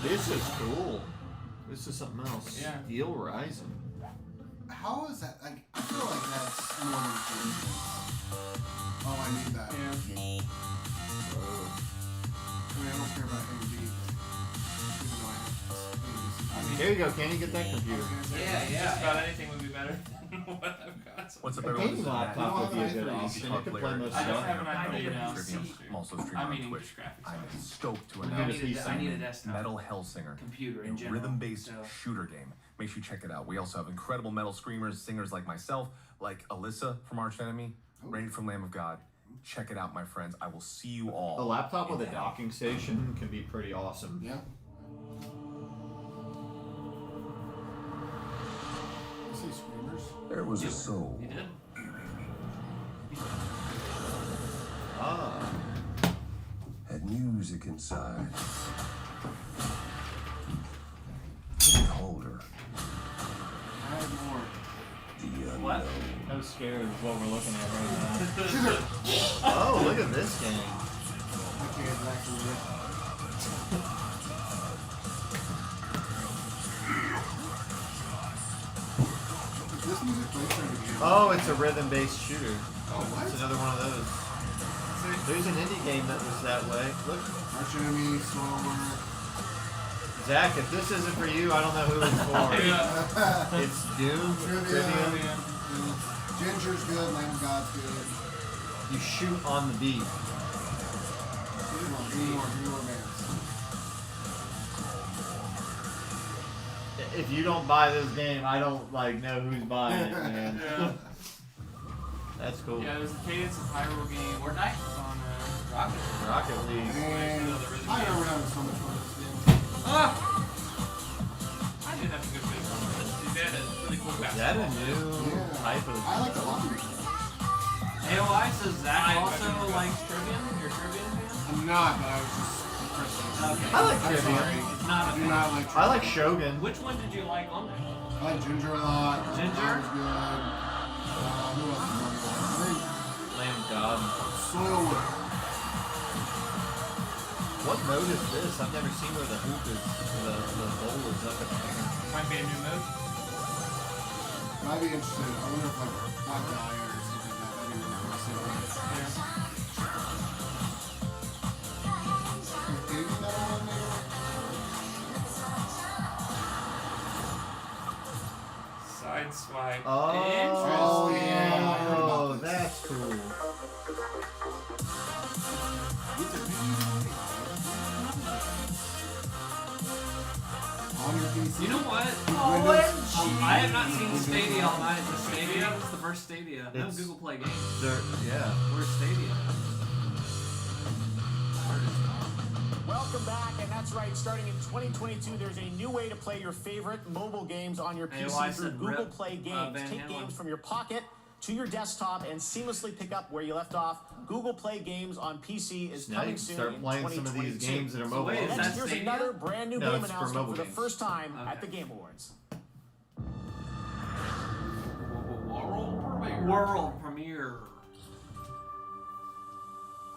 This is cool. This is something else. Yeah. Steel Rising. How is that? Like, I feel like that's more than food. Oh, I need that. Yeah. Whoa. I mean, I don't care about AV, even though I have. Here you go, can you get that computer? Just about anything would be better than what I've got. What's a A better gaming one? laptop would be a good option. It could play most I don't stuff. have an iPad now. I'm also streaming I'm on meaning Twitch. just graphics. I'm stoked to I announce need I need a desktop. Metal Hellsinger, Computer in a general, rhythm-based so. shooter game. Make sure you check it out. We also have incredible metal screamers, singers like myself, like Alyssa from Arch Enemy, Rain from Lamb of God. Check it out, my friends. I will see you all. A laptop with a docking station can be pretty awesome. Yeah. I see screamers. There was a soul. You did? Ah. Had music inside. Couldn't hold her. I have more. The unknown. What? I'm scared of what we're looking at right now. Oh, look at this game. I can't actually get. Is this music played for the game? Oh, it's a rhythm-based shooter. Oh, what? It's another one of those. There's an indie game that was that way. Look, Arch Enemy, Swarmer. Zach, if this isn't for you, I don't know who it's for. It's Doom, Trivium. Ginger's good, Lamb of God's good. You shoot on the beat. Give me more bands. if you don't buy this game, I don't like know who's buying it, man. Yeah. That's cool. Yeah, there's a Cadence of Hyrule game. Fortnite was on Rocket League. Man, I never having so much fun with this game. Ah! I did have a good bit of fun with this. They had a really cool Is that a new type of? I like the lobby. AOI says Zach also likes Trivian. You're a Trivian fan? I'm not, but I was just impressed. Okay. I like I'm Trivian. sorry. It's not a I do fan. not like I like Shogun. Which one did you like on there? I like Ginger a lot. Ginger? That was good. Who else is on there? I think Lamb of God. Soilwork. What mode is this? I've never seen where the hoop is, the bowl is up in the air. Might be a new mode. I'd be interested. I wonder if like Black Dahlia or something like that. That'd be really cool to see. Gave you that one, maybe? Side swipe. Oh, Interesting. yeah, I heard about this. That's cool. On your PC. You know what? Windows. I have not seen Stadia all night. The Stadia? It's the first Stadia. No It's- Google Play games. Yeah. Where's Stadia? Welcome back, and that's right. Starting in 2022, there's a new way to play your favorite mobile games on your PC AOI through said Google rip, Play Games. Van Take Halen. games from your pocket to your desktop and seamlessly pick up where you left off. Google Play Games on PC is Now you coming can soon start in playing some of 2022. these games that are mobile. wait, is Next, that here's Stadia? another brand new No, game it's for announcement mobile for the games. first time Okay. at the Game Awards. World premiere.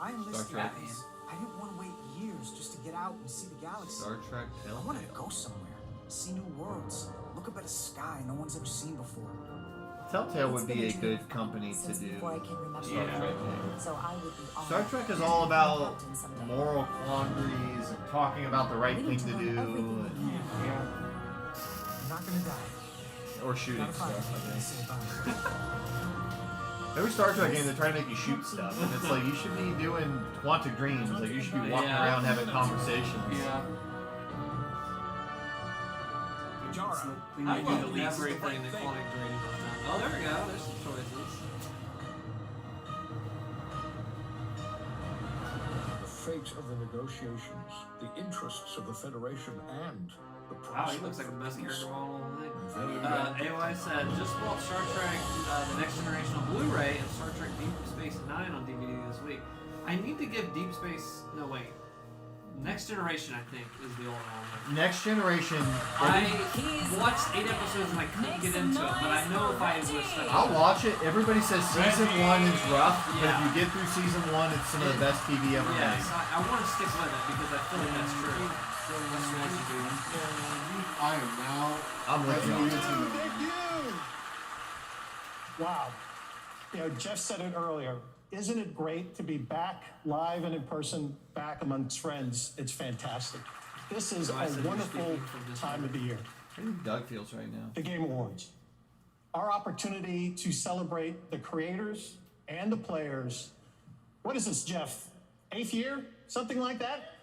I enlisted Trek. in this. I didn't want to wait years just to get out and see the galaxy. Star Trek I wanted to go somewhere, see new worlds, look up at a sky no one's ever seen before. Telltale would be a good company to do Before I can remember. Star Trek games. So I would be Star Trek is all about moral quandaries and talking about the right thing to do, and, You're not gonna die. or shooting Gotta find stuff, I something to think. say about it. Every Star Trek game, they try to make you shoot stuff, and it's like, you should be doing Quantic Dreams, like, you should be walking Yeah. around having conversations. Yeah. Jara. I love everything that Quantic Dreams has done. Oh, there we go. There's some choices. The fate of the negotiations, the interests of the Federation, and the Wow, he prospect looks like the of best peace. character model of the Very thing. well. AOI said, just bought Star Trek The Next Generation on Blu-ray and Star Trek Deep Space Nine on DVD this week. I need to give Deep Space... No, wait. Next Generation, I think, is the old one. Next Generation, I watched 8 episodes and I couldn't get into it, but I know if I would have I'll watch it. Everybody says season 1 is rough, but if Yeah. you get through season 1, it's some of the best TV ever Yes, made. I want to stick with it because I feel like that's true. That's what you do. I am now. I'm with you. Wow. You know, Jeff said it earlier. Isn't it great to be back live and in person, back amongst friends? It's fantastic. This is So I said a you're wonderful speaking from this time of the year. How do Doug feels right now? The Game Awards. Our opportunity to celebrate the creators and the players. What is this, Jeff? 8th year? Something like that?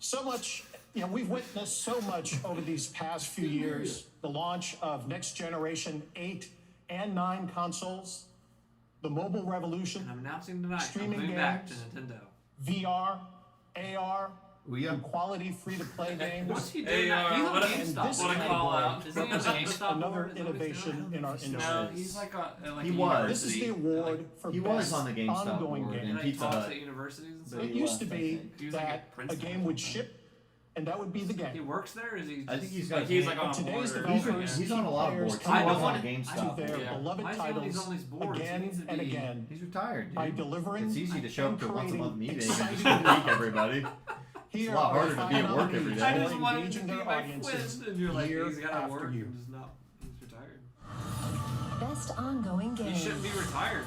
So much, you know, we've witnessed so much over these past few years. The launch of next generation 8 and 9 consoles, the mobile revolution, I'm announcing tonight, I'm streaming moving back to games, Nintendo. VR, AR, and quality free-to-play games. What's he doing now? He's on And GameStop. this What a call out. Is he on represents GameStop another award? Is that what he's innovation doing? in our industry. No, he's like a He was. This is the award for He was best on the GameStop ongoing board game. and Pizza talks Hut. at universities and stuff. It used to be He was like that at Princeton a game would ship, and that would be the game. He works there, or is he just... I think he's got. he's like on a Today's board. developers He's on a lot of keep boards. He players was on coming a GameStop to their board. beloved Why is he on titles these boards? He again needs to and be- again He's retired, dude. by delivering It's easy to show up to and once a month creating meeting and just exciting peek everybody. Here It's a lot are harder to be at work every nominees day. I who just are wanted to engaging be their my audiences friend, and you're like, year he's got to after work year. and just not... He's retired. Best ongoing game. He shouldn't be retired.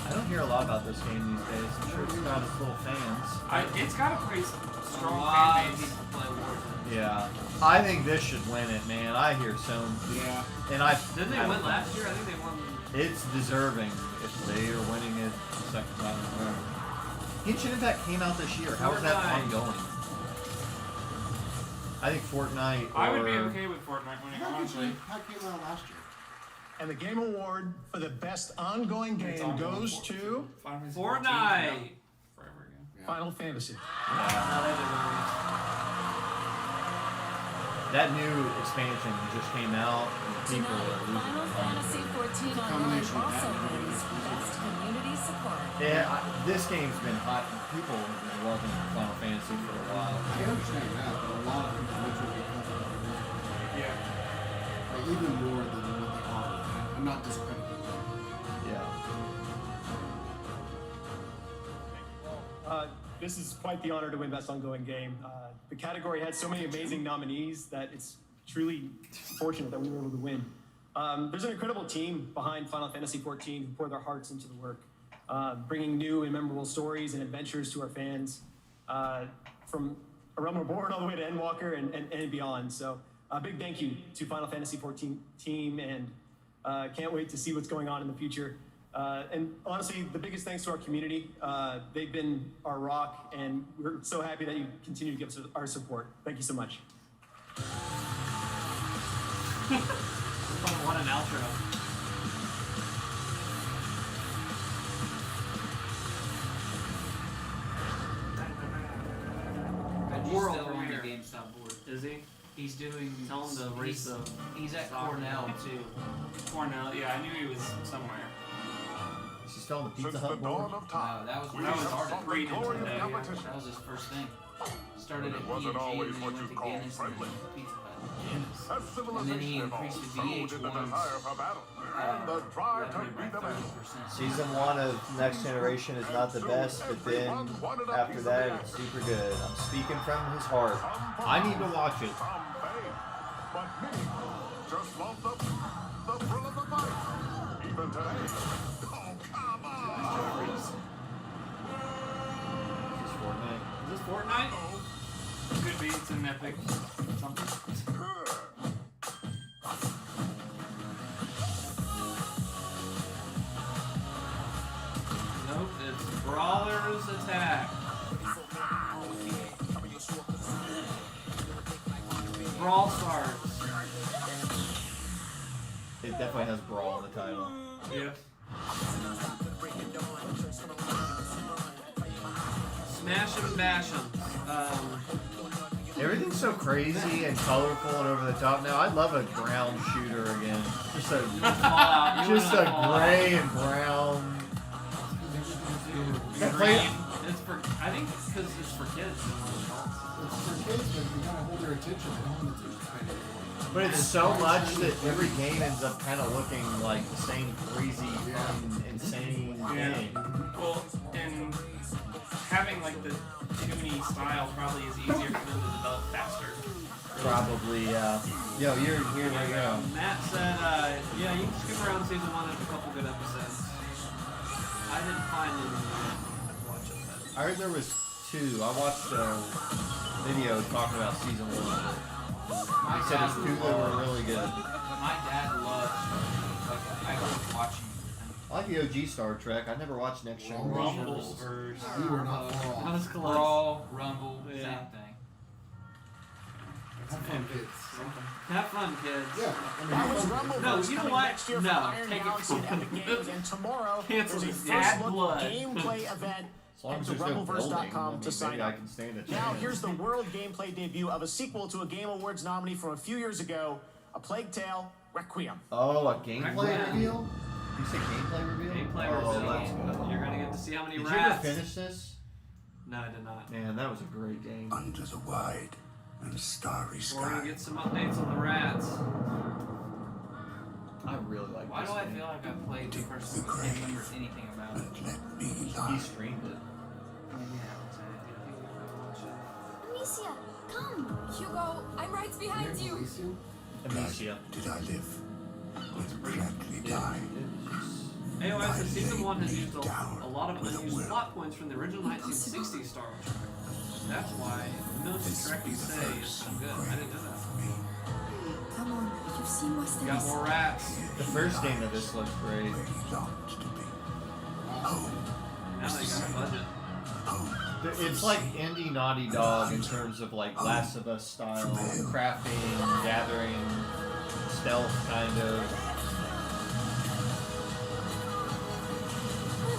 I don't hear a lot about this game these days. I'm sure it's got its little fans. It's got a pretty strong lot fan of base. people play Warzone. Yeah. I think this should win it, man. I hear so. Yeah. And I. Didn't they win last year? I think they won... It's deserving if they are winning it the second time in a row. Genshin Impact came out this year. How is that Fortnite. ongoing? I think Fortnite. I would be or- okay with Fortnite winning, honestly. That came out last year. And the Game Award for the best ongoing game goes to Fortnite. Forever ago. Final Fantasy. That new expansion just came out, and people are losing Final their mind. Fantasy 14 Online also wins Best Community Support. Yeah, this game's been hot. People have been loving Final Fantasy for a while. I can understand that, but a lot of people literally cover it. Yeah. Like even more than what they offer. I'm not discrediting them. Yeah. This is quite the honor to win Best Ongoing Game. The category had so many amazing nominees that it's truly fortunate that we were able to win. There's an incredible team behind Final Fantasy XIV who pour their hearts into the work, bringing new and memorable stories and adventures to our fans, from A Realm Reborn all the way to Endwalker and beyond. So a big thank you to Final Fantasy XIV team, and can't wait to see what's going on in the future. And honestly, the biggest thanks to our community. They've been our rock, and we're so happy that you continue to give us our support. Thank you so much. What an outro. Reggie's still on the GameStop board. Is he? He's doing. Tell him to race the. He's at soccer. Cornell too. Cornell, yeah, I knew he was somewhere. Is he still on the Pizza Hut board? No, that was when That he was started. pre-Nintendo, yeah. That was his first thing. Started at It wasn't P&G always and then what he you went to call Guinness and friendly. then Pizza Hut. As And then he civilization increased evolved, the so did the VH1's desire for battle and the drive to be the best. Season 1 of Next Generation is not the best, but then after that, it's super good. I'm speaking from his heart. I need to watch it. But many just love the thrill of the fight. Even today. Oh, come on! Is this Fortnite? Is this Fortnite? Could be, it's an epic something. Nope, it's Brawler's Attack. Brawl Stars. It definitely has Brawl in the title. Yeah. Smash 'em, bash 'em. Everything's so crazy and colorful and over the top now. I'd love a brown shooter again. Just a, Fallout. You just want a a Fallout. gray and brown. That play- It's for, I think, because it's for kids. It's for kids, but you gotta hold their attention. They don't want attention span anymore. But it's so much that every game ends up kind of looking like the same crazy, fun, insane thing. Well, and having like the 2D style probably is easier for them to develop faster. Probably, yeah. Yo, here we go. Matt said, yeah, you can skip around season 1 of a couple good episodes. I didn't find any to watch it. But I heard there was 2. I watched a video talking about season 1. He said it's 2 that were really good. My dad loves. Like, I grew up watching. I like the OG Star Trek. I never watched Next Generation. Rumbleverse. You were not far off. that was close. Brawl, Rumble, Yeah. same thing. Have fun, kids. Have fun, kids. Yeah, I mean, That was have fun. Rumbleverse No, you know coming what? next year No, from Iron take it Galaxy and from- Epic Games, and tomorrow Cancel there's a this. first Bad look blood. gameplay event. As long Head as to there's no building, rumbleverse.com to maybe sign I up. can stand a Now chance. here's the world gameplay debut of a sequel to a Game Awards nominee from a few years ago, A Plague Tale: Requiem. Oh, a gameplay Requiem. reveal? You say gameplay reveal? Gameplay oh, reveal. That's good. You're gonna get to see how many Did rats. you ever finish this? No, I did not. Man, that was a great game. Under the wide and starry We're gonna sky. get some updates on the rats. I really like Why this do I game. feel like I played the first one? I can't remember anything about it. Let me He lie. streamed it. Amicia, come. Hugo, I'm right behind you. Amicia. Did I live? Or gladly die? AOS in season 1 has used a lot of unused plot points from the original 1960s Star Wars Trek. That's why most Trekkies say it's so good. I didn't know that. Come on, you've seen what's We got more rats. The first game of this looks great. Where he longed to be. Home Now they got a budget. It's like indie Naughty Dog in terms of like Last of Us style crafting, gathering, stealth kind of.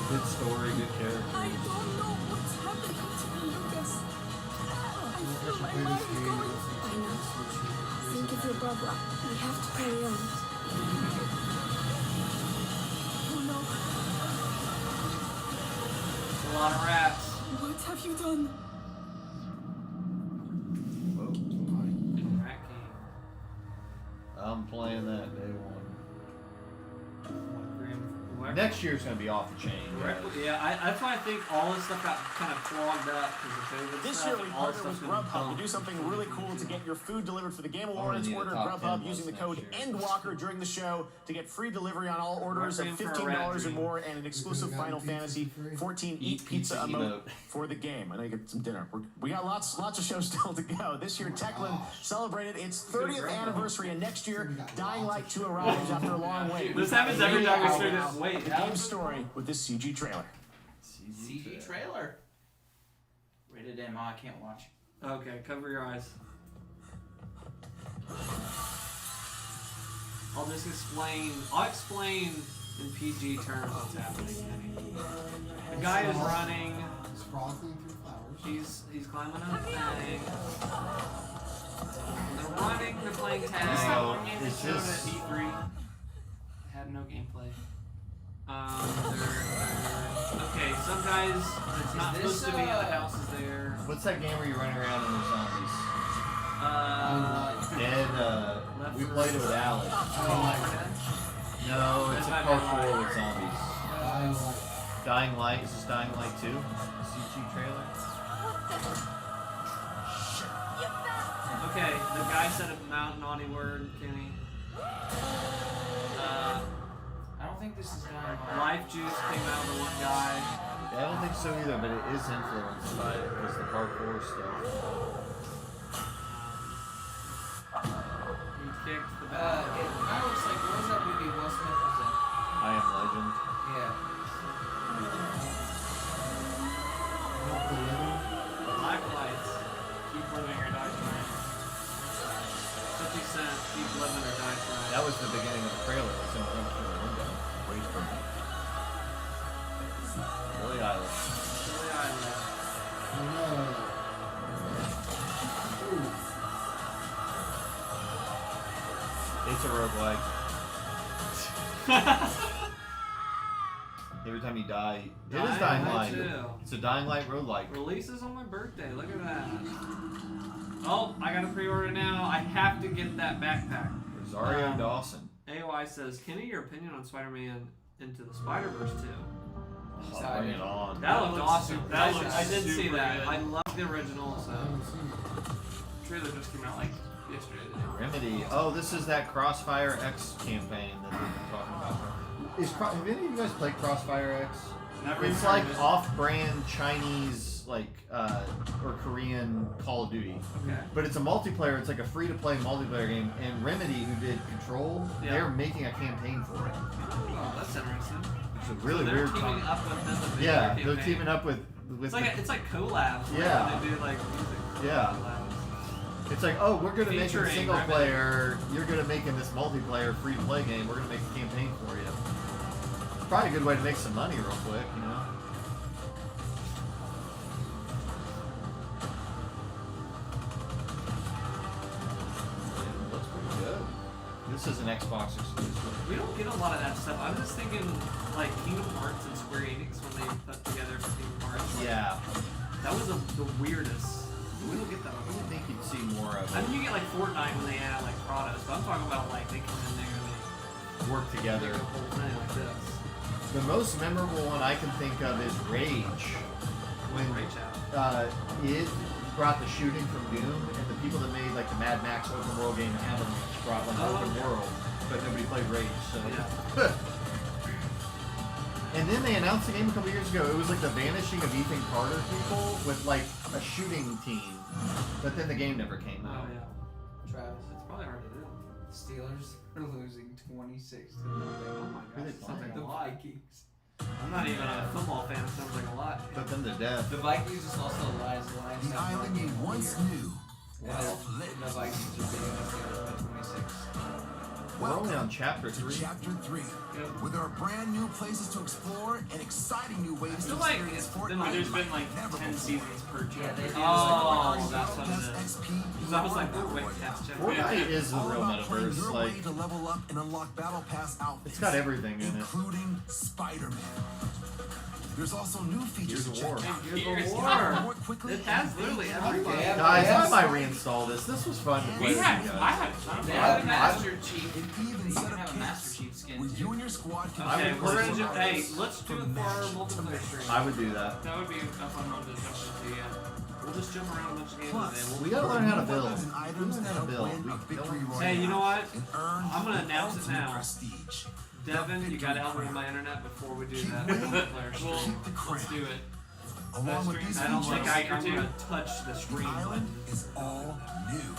Good story, good characters. I don't know what's happening to me, Lucas. I feel my life going. I know. Think of your brother. We have to carry on. Oh no. A lot of rats. What have you done? Rat King. I'm playing that day one. What? Next year's gonna be off the chain. Guys. Yeah, that's why I think all this stuff got kind of clogged up because of COVID This stuff. year we and all this partnered with stuff's been Grubhub to bumped. do something really cool to get your food delivered for the Game Awards. need a Order top Grubhub 10 using the list code next year. ENDWALKER during the show to get free delivery on all orders of Requiem for a $15 or Rat more and an exclusive Final Fantasy 14 Eat Pizza emote for the game. I know you get some dinner. We got lots of shows still to go. This year, Techland celebrated its 30th anniversary, and next year, Dying Light 2 arrives after a long wait. This happens every time we Out start now. this. Wait, the game story with this CG trailer. CG trailer. Rated M. Oh, I can't watch. Okay, cover your eyes. I'll explain in PG terms what's happening. The guy is running. He's frothing through flowers. He's climbing up a thing. They're running. They're playing tag. No, They it's showed just- at E3. Had no gameplay. Okay, some guys that's not supposed to be in the house is there. What's that game where you run around and there's zombies? We played it with Alex. No, it's a parkour with zombies. Dying Light. Is this Dying Light 2? CG trailer? Okay, the guy said a naughty word, Kenny. I don't think this is Dying Light. Life Juice came out of the one guy. Yeah, I don't think so either, but it is influenced by it because the parkour stuff. He kicked the It bag. kind of looks like, what was that movie Will Smith was in? I Am Legend. Yeah. Black lights. Keep living or die trying. 50 Cent. Keep living or die trying. That was the beginning of the trailer. It was in front of the window. Wait for me. Billie Eilish. Billie Eilish. It's a roguelike. Every time you die, it is Dying Light. It's a Dying Light roguelike. Releases on my birthday. Look at that. Oh, I got a pre-order now. I have to get that backpack. Rosario Dawson. AOI says, Kenny, your opinion on Spider-Man Into the Spider-Verse 2? Oh, bring it on. That looked awesome. That looks I did see super that. good. I love the original, so. Trailer just came out like yesterday. Remedy. Oh, this is that Crossfire X campaign that we've been talking about. Have any of you guys played Crossfire X? Never It's even like heard of it. off-brand Chinese, or Korean Call of Duty. Okay. But it's a multiplayer. It's like a free-to-play multiplayer game. And Remedy, who did Control, Yeah. they're making a campaign for it. Oh, that's interesting. It's a really So they're weird. teaming up with them. Yeah, they're teaming up with. It's like collabs. where Yeah. They do like music. Yeah. collabs. It's like, oh, we're gonna make a Featuring single Remedy. player. You're gonna make in this multiplayer free-to-play game. We're gonna make a campaign for you. It's probably a good way to make some money real quick, you know. Looks pretty good. This is an Xbox exclusive. We don't get a lot of that stuff. I was just thinking like Kingdom Hearts and Square Enix when they put together Kingdom Hearts. Yeah. That was the weirdest. We don't get that. I would think you'd see more of I it. mean, you get like Fortnite when they add like products, but I'm talking about like they come in there and they Work together. do the whole thing like this. The most memorable one I can think of is Rage. When Rage out. It brought the shooting from Doom, and the people that made like the Mad Max open world game Avalanche brought like Oh, open okay. world, but nobody played Rage. So. Yeah. And then they announced the game a couple years ago. It was like the vanishing of Ethan Carter people with like a shooting team, but then the game never came Oh out. yeah. Travis. It's probably hard to do. Steelers are losing 26 to 0. Oh my Who they gosh, it sounds like playing? a lot. Vikings. I'm not even a football fan. It sounds like a lot. But them to death. The Vikings just lost to the Lions. The island you once knew has split. The Vikings are beating us by 26. We're only on chapter 3. Chapter 3, where there are brand new places to explore and exciting new ways I to feel like experience Fortnite. there's been like 10 seasons per chapter. Oh, that's what it is. Because I was like, wait, that's chapter. Fortnite is the All real about playing metaverse. your Like, way to level up and unlock battle pass outfits. it's got everything in it. Including Spider-Man. There's also new features to Gears of War. check out. Gears of More quickly It has literally everything. Guys, I might reinstall this. This was fun to play. I had a ton of They fun. have a Master Chief. It even You set can up have a Master camps Chief skin. where you and your squad can Okay, we're gonna do- hey, let's do it for our multiplayer stream. I would do that. That would be a fun one to jump into, yeah. We'll just jump around a bunch of games Plus, today. We gotta learn how to build. weapons and items that help win a victory royale. Hey, you know what? And earn I'm gonna announce it ultimate now. prestige. Devin, you gotta help me with my internet before we do that winning, multiplayer keep stream. the Let's crown. do it. Along with these I don't features, think I'm gonna touch the screen the island button. is all new.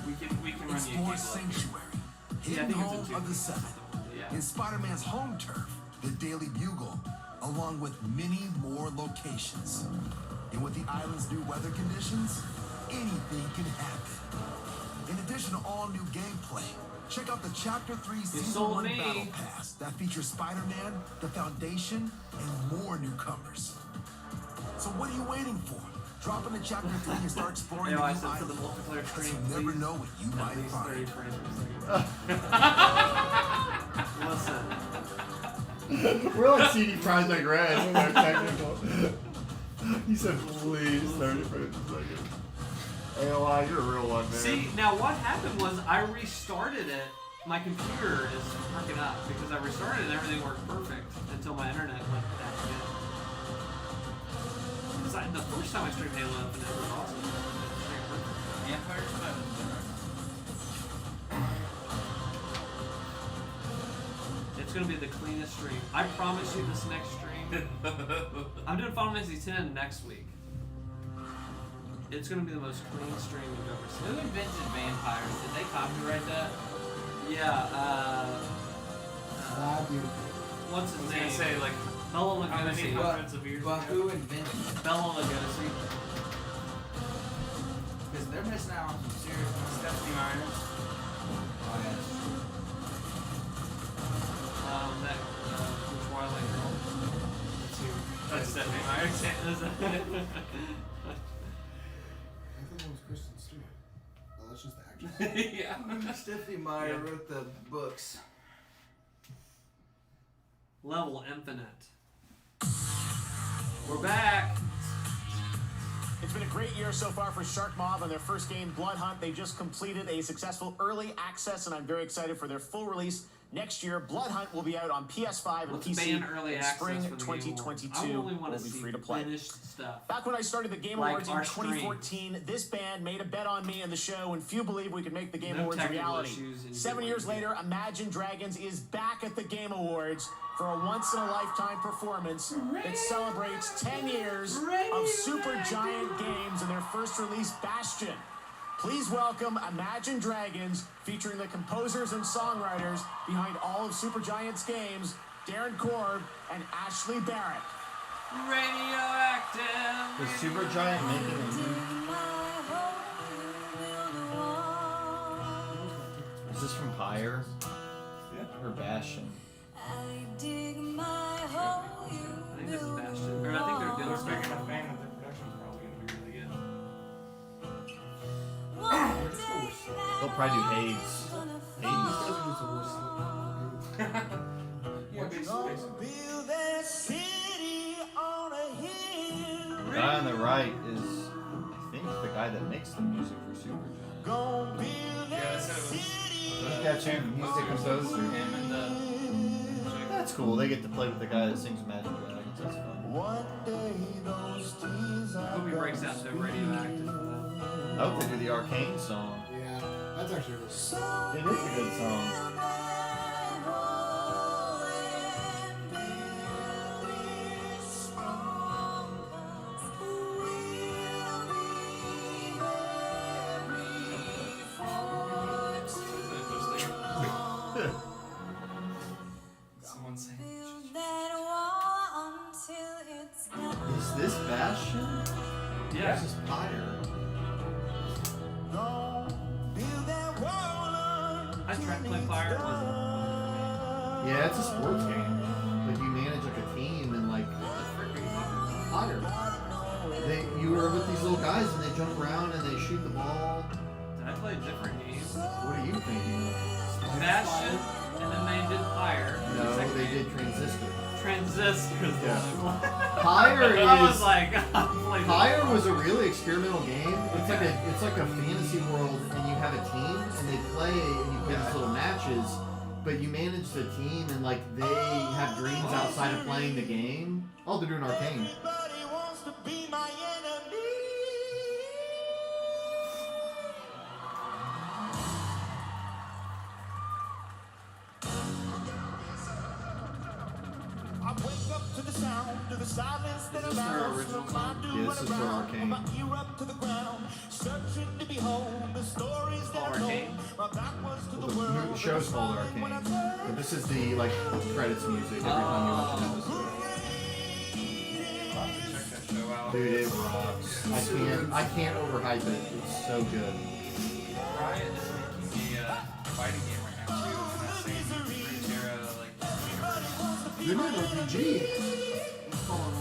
We can run you a Explore game. Sanctuary, Yeah, I hidden think it's home a two. of the Seven, Yeah. in Spider-Man's home turf, the Daily Bugle, along with many more locations. And with the island's new weather conditions, anything can happen. In addition to all new gameplay, check out the Chapter 3 Season sold 1 me. Battle Pass that features Spider-Man, the Foundation, and more newcomers. So what are you waiting for? Drop into Chapter 3 and start exploring Hey, the I new said for the island. multiplayer Because stream, you never please. know what you At might least 30 find. frames per second. Listen. We're like CD Projekt Red. We're like technical. He said, please, 30 frames a second. AOI, you're a real one, man. See, now what happened was I restarted it. My computer is fucking up because I restarted it and everything worked perfect until my internet went back again. Because the first time I streamed Halo Infinite was awesome. It was perfect. Empire Spider-Man. It's gonna be the cleanest stream. I promise you this next stream. I'm doing Final Fantasy X next week. It's gonna be the most clean stream you've ever Who seen. invented vampires? Did they copyright that? Yeah, what's I his was name? gonna say, like, Bella how many Lugosi. hundreds of years But ago? who invented it? Bella Lugosi. Because they're missing out on some serious money. Stephanie Myers. Oh, yeah, that's true. That Twilight girl. That's Stephanie Myers. I thought that was Kristen Stewart. Oh, that's just the actress. Yeah. Stephanie Meyer wrote the books. Level Infinite. We're back. It's been a great year so far for Shark Mob on their first game, Blood Hunt. They just completed a successful early access, and I'm very excited for their full release next year. Blood Hunt will be out on PS5 and Let's PC ban early in access spring for the Game Awards. 2022. I only want Will to be see free to play. finished stuff. Back when I started the Game Like Awards in our stream. 2014, this band made a bet on me and the show, and few believe we could make the Game No Awards a technical reality. issues in 7 years later, Imagine Dragons is back at the Game Awards for a once-in-a-lifetime performance that celebrates 10 years of Super Giant games and their first release, Bastion. Please welcome Imagine Dragons, featuring the composers and songwriters behind all of Supergiant's games, Darren Korb and Ashley Barrett. Radioactive. Is Supergiant making a movie? Is this from Pyre? Yeah. Or Bastion? I think this is Bastion. Or I think they're doing Big enough band that their production's probably gonna be really good. They'll probably do Hades. Yeah, basically. The guy on the right is, I think, the guy that makes the music for Supergiant. Yeah, they said it was. He's got two music composers. Him and the. That's cool. They get to play with the guy that sings Imagine Dragons. That's fun. I hope he breaks out to Radioactive for that. I hope they do the Arcane song. Yeah, that's actually really good. It is a good song. Someone saying. Is this Bastion? Yeah. This is Pyre. I tried to play Fire. It wasn't. Yeah, it's a sports game. Like you manage like a team and like Pyre. You were with these little guys and they jump around and they shoot the ball. Did I play a different game? What are you thinking of? Bastion, and then they did Fire. No, they did Transistor. Transistors. Yeah. Pyre is. I was like, Pyre was a really experimental game. It's like a fantasy world, and you have a team, and they play, and you play these little matches. But you manage the team, and like they have dreams outside of playing the game. Oh, they're doing Arcane. I wake up to the sound of the silence that allows Yeah, this is for Arcane. my ear up to the ground, searching to behold the stories that I told. My back was to the world. The show's called Arcane, but this is the like credits music every time you watch an episode. Check that show out. Dude, it rocks. I can't overhype it. It's so good. Riot is making a fighting game right now too. In that same Runeterra like universe. They're not RPG. It's called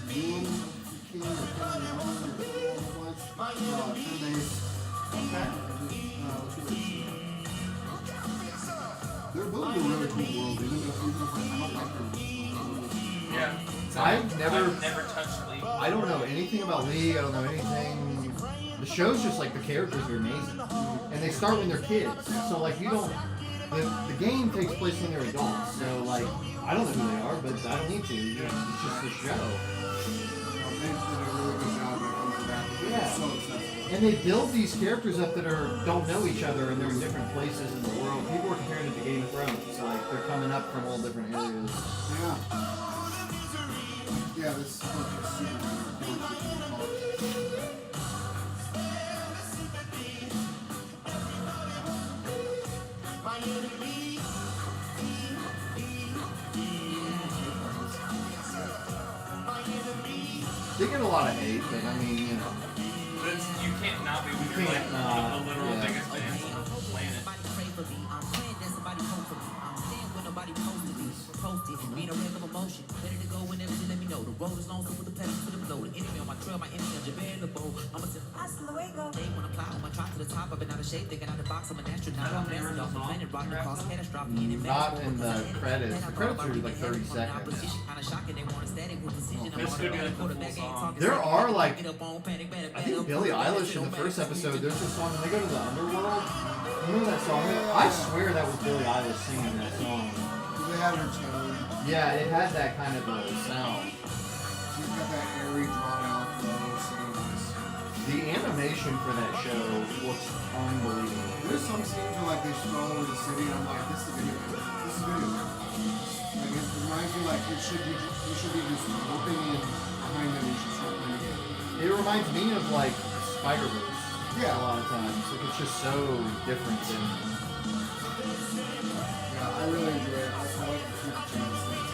Doom King or They're building a really cool world. Yeah. I've never touched League. I don't know anything about League. I don't know anything. The show's just like the characters are amazing, and they start when they're kids. So like you don't. The game takes place when they're adults. So like I don't know who they are, but I don't need to. It's just the show. They did a really good job when it comes to that. Yeah. It's so accessible. And they build these characters up that don't know each other, and they're in different places in the world. People are comparing it to Game of Thrones. Like they're coming up from all different areas. Yeah. Yeah, this book is super good. They get a lot of hate, but I mean, you know. But you can't not be when You you're like can't the not, literal yeah. biggest fans on the planet. Being a rhythm of motion, ready to go whenever you let me know. The road is long, so put the pedal to the floor. The enemy on my trail, my enemy unavailable. I'm a hasta luego. They wanna fly on my trot to the top. I've been out of shape, thinking out the box. I'm an astronaut. I'm messing off the planet, rocking across catastrophe. Not in the credits. The credits are like 30 seconds. Kinda shocking, they want a static with precision. This could be like the full song. There are like, I think Billie Eilish in the first episode, there's a song when they go to the underworld. You know that song? I swear that was Billie Eilish singing that song. They had her tone. Yeah, it had that kind of a sound. She's got that airy, drawn out flow, singing this. The animation for that show looks unbelievable. There's some scenes where like they stroll over the city and I'm like, this is video. This is video. Like it reminds me like you should be just looking in behind them and you should start playing the game. It reminds me of like Spider-Verse. Yeah. A lot of times. Like it's just so different than. Yeah, I really enjoy it. I like the super chance things.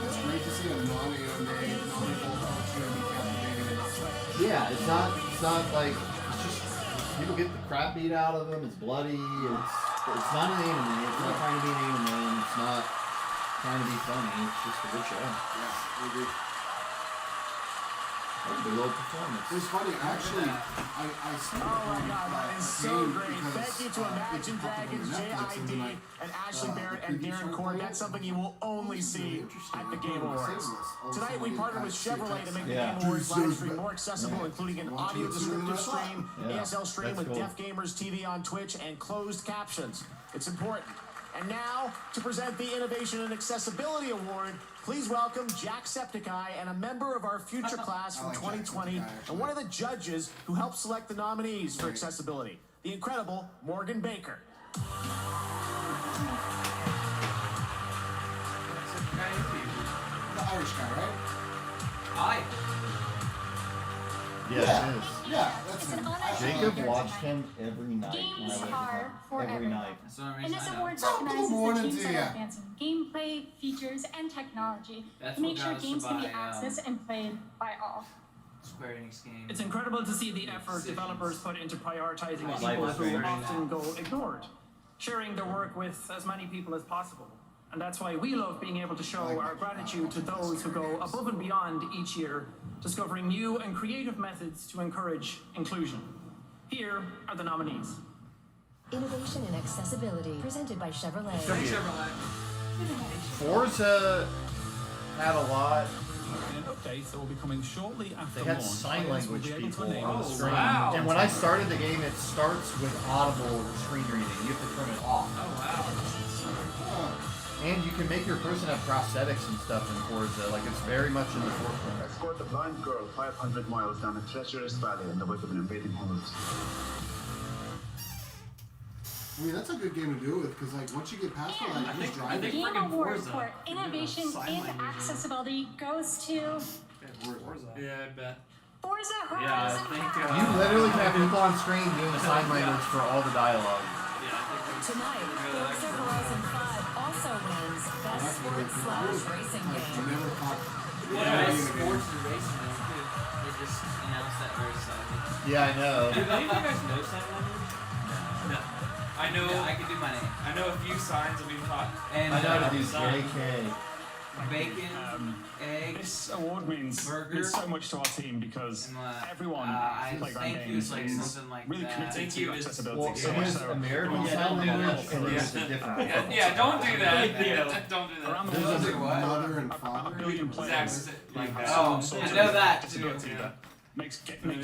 It's great to see a non-anime, non-full culture be captivating. Yeah, it's not like it's just people get the crap beat out of them. It's bloody. It's not an anime. It's not trying to be an anime. And it's not trying to be funny. It's just a good show. Yeah, I agree. That was a low performance. It was funny, actually. I see. Oh my god, that is so great. Thank you to Imagine Dragons, JID, and Ashley Barrett and Darren Cord. That's something you will only see at the Game Awards. Tonight we partnered with Chevrolet to make the Game Awards live stream more accessible, including an audio descriptive stream, ASL stream with Deaf Gamers TV on Twitch, and closed captions. It's important. And now, to present the Innovation and Accessibility Award, please welcome Jacksepticeye and a member of our future class from 2020 and one of the judges who helped select the nominees for accessibility, the incredible Morgan Baker. The Irish guy, right? Hi. Yeah, it is. Yeah, that's It's an honor to Jacob be here watched tonight. him every night when Games I went are home. for Every everyone. night. That's the only And reason this I know. award Top of the recognizes the morning teams to that ya. are advancing gameplay, features, and technology That's to make what sure got us to games can be buy, accessed and played by all. Square Enix game. It's incredible to see the effort Decisions. developers put into prioritizing Life people is who very often now. go ignored, sharing their work with as many people as possible. And that's why we love being able to show our gratitude to those who go above and beyond each year, discovering new and creative methods to encourage inclusion. Here are the nominees. Innovation and accessibility, presented by Chevrolet. Thanks, Forza had a lot. Updates that will be coming shortly after They had launch. sign Players will language be able to people enable on the the screen. wow. And when I started the game, it starts with audible screen reading. You have to turn it off. And you can make your person have prosthetics and stuff in Forza. Like, it's very much in the forefront. Escort a blind girl 500 miles down a treacherous valley in the wake of an invading homeless. I mean, that's a good game to do it with, because like once you get past it, like just drive it. The Game Award for Innovation in Accessibility goes to Yeah, I bet. Forza Yeah, I Horizon think. 5. You literally can have people on screen doing sign language for all the dialogue. Tonight, Forza Horizon 5 also wins Best Sports/Racing Game. Yeah, it's sports and racing now too. They just announced that very suddenly. Yeah, I know. Do any of you guys know sign language? No. I know. Yeah, I can do my name. I know a few signs that we've taught. And I know how to do signs. JK. Bacon, eggs, This award means so much to our team because everyone playground games like is something like really that. committed Thank to you. accessibility. Well, so it much is so. American Sign Language, and there's a different one. Yeah, don't do that. Yeah, don't do that. Around the There's world, a mother and father. a billion players Exactly like who that. have Oh, some I sort know of that too. disability Yeah. that makes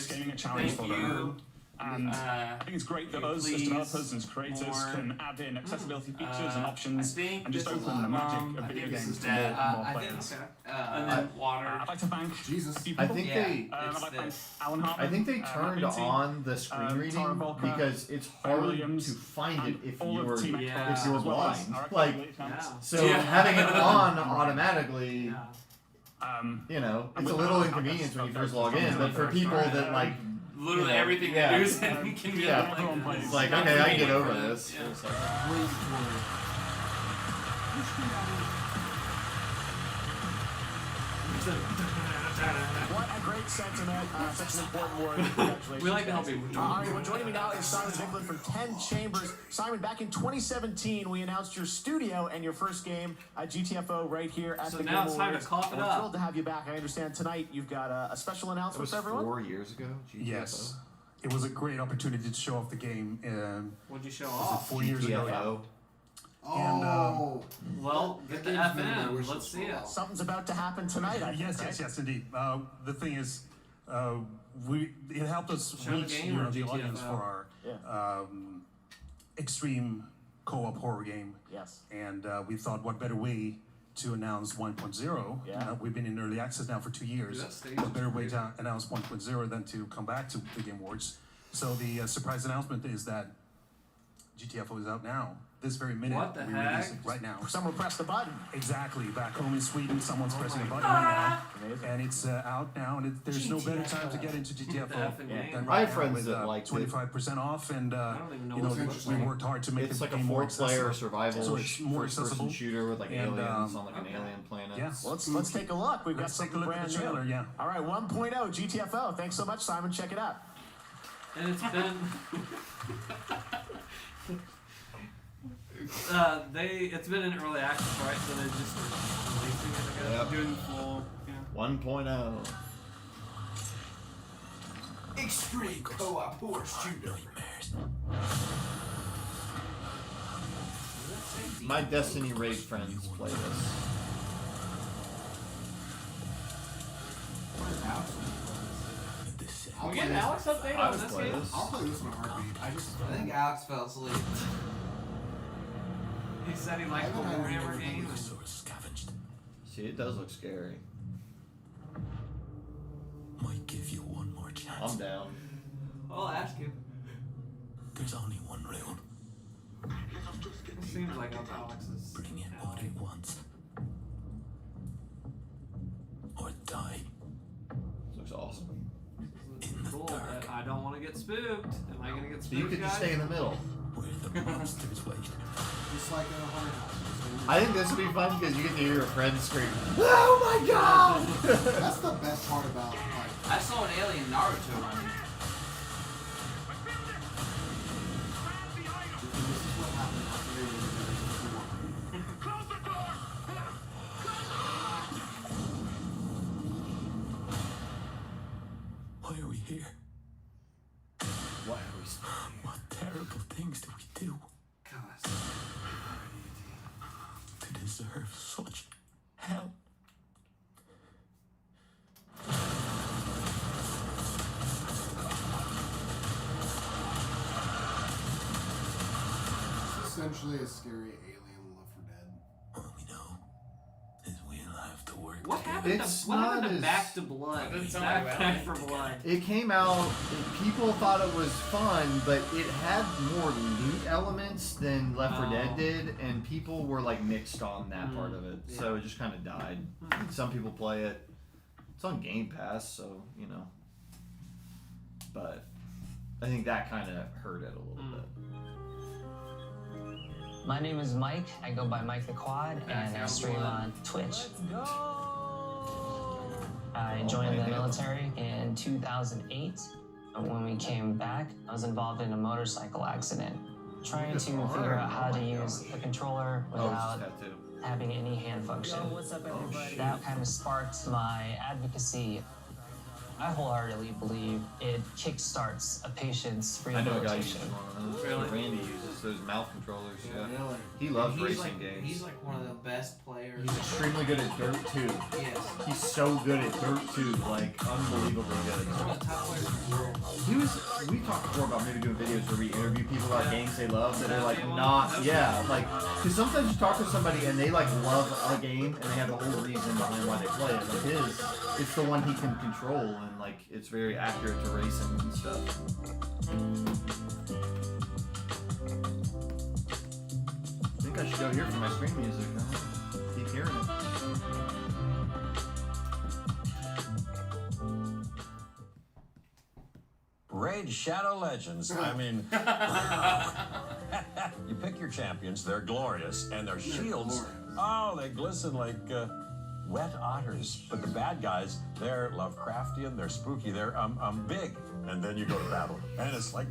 gaming a challenge Thank for them. you. And I think it's great that us as Please developers and as creators more. can add in accessibility features and options I think and just this is open the magic mom. of I video think this games is to more dad. and more I players. think And then water. I'd like to thank Jesus. a few I people. think Yeah. they. I'd like to thank It's Alan Hartman. I think they turned Minty, on the screen Tara reading Volker, because it's Ben hard Williams, to find it and if all of you're Team Yeah. Xbox if you're as well as blind. our Like, accounts. so Yeah. having it on automatically, Yeah. you know, And it's a with little that, inconvenience when you that's first log in. But for people that like, Literally you know, everything yeah. they do is can be Yeah. like, It's like, okay, I can get over this. Yeah. It's like, What a great sentiment. Such an important word. Congratulations. We like to help guys. people. All right, well, joining me now is Simon Vickland from 10 Chambers. Simon, back in 2017, we announced your studio and your first game, GTFO, right here at So the now Game it's time to Awards. cough it And we're up. thrilled to have you back. I understand tonight you've got a special it announcement was for everyone. 4 years ago. GTFO. Yes. It was a great opportunity to show off the game. What'd you show Was it off? 4 years ago? GTFO. Oh. Well, get the That F game's been on my in. wish Let's list see for a it. while. Something's about to happen tonight, I think, Yes, right? yes, indeed. The thing is, it helped us Show the reach game or the GTFO? audience for our extreme co-op horror game. Yes. And we thought, what better way to announce 1.0? Yeah. We've been in early access now for 2 years. Dude, that stage What is better way great. to announce 1.0 than to come back to the Game Awards? So the surprise announcement is that GTFO is out now. This very minute, What the we heck? release it right now. Someone press the button. Exactly. Back home in Sweden, someone's pressing a my button right now, Amazing. and it's out now. And there's no better time to get into GTFO effing than game. right I have now friends with that liked it. 25% off. And I don't even know you know, what's we interesting. worked hard to make It's the like a game more 4-player accessible. survival So it's more first-person accessible. shooter with like And, aliens on like an okay. alien planet. Yeah. Well, let's take a look. We've got Let's take a something look at brand the trailer. new. Yeah. All right, 1.0 GTFO. Thanks so much, Simon. Check it out. And it's been it's been in early access, right? So they're just releasing it, I guess. Yep. Doing full, yeah. 1.0. Extreme co-op horror shooter. My Destiny raid friends play this. Are we getting Alex update I on would this play game? this. I'll play this in a heartbeat. I think Alex fell asleep. He said he liked the Warhammer game. See, it does look scary. Might give you one more chance. I'm down. I'll ask you. There's only one rule. It seems like that's Alex's. Bring it what it wants. Or die. This looks awesome. In get spooked? Am I gonna get spooked? You could just guys? stay in the middle. Just like in a horror house. I think this would be fun because you get to hear your friends scream, "Oh my god!" That's the best part about like. I saw an alien Naruto running. This is what happened after they were Why are we here? Why are we still here? What terrible things do we do to deserve such hell? It's essentially a scary alien Left 4 Dead. All we know is we'll have to work What together. happened It's to, what happened not to as- Back to Blood? Doesn't sound Back, like Back that. for Blood. It came out, people thought it was fun, but it had more loot elements than Left 4 Dead Oh. did, and people were like mixed on that part of it. So it just kind of died. Some people play it. It's on Game Pass, so, you know. But I think that kind of hurt it a little bit. My name is Mike. I go by Mike the Quad, and I stream on Twitch. I joined the military in 2008. When we came back, I was involved in a motorcycle accident, trying to figure out how to use the controller without having any hand function. What's up, everybody? That kind of sparked my advocacy. I wholeheartedly believe it kickstarts a patient's I know a guy rehabilitation. uses one of those. Really? Randy uses those mouth controllers. Yeah. Really? He loves He's racing like, games. He's like one of the best players. He's extremely good at Dirt 2. Yes. He's so good at Dirt 2, like unbelievably good. One of the top players in the world. We talked before about maybe doing videos where we interview people about games they love that are like not, because sometimes you talk to somebody and they like love a game and they have a whole reason behind why they play it. Like it's the one he can control and like it's very accurate to racing and stuff. I think I should go here for my screen music. I keep hearing it. Raid Shadow Legends. I mean, you pick your champions, they're glorious, and their shields, oh, they glisten like wet otters. But the bad guys, they're Lovecraftian, they're spooky, they're big. And then you go to battle, and it's like,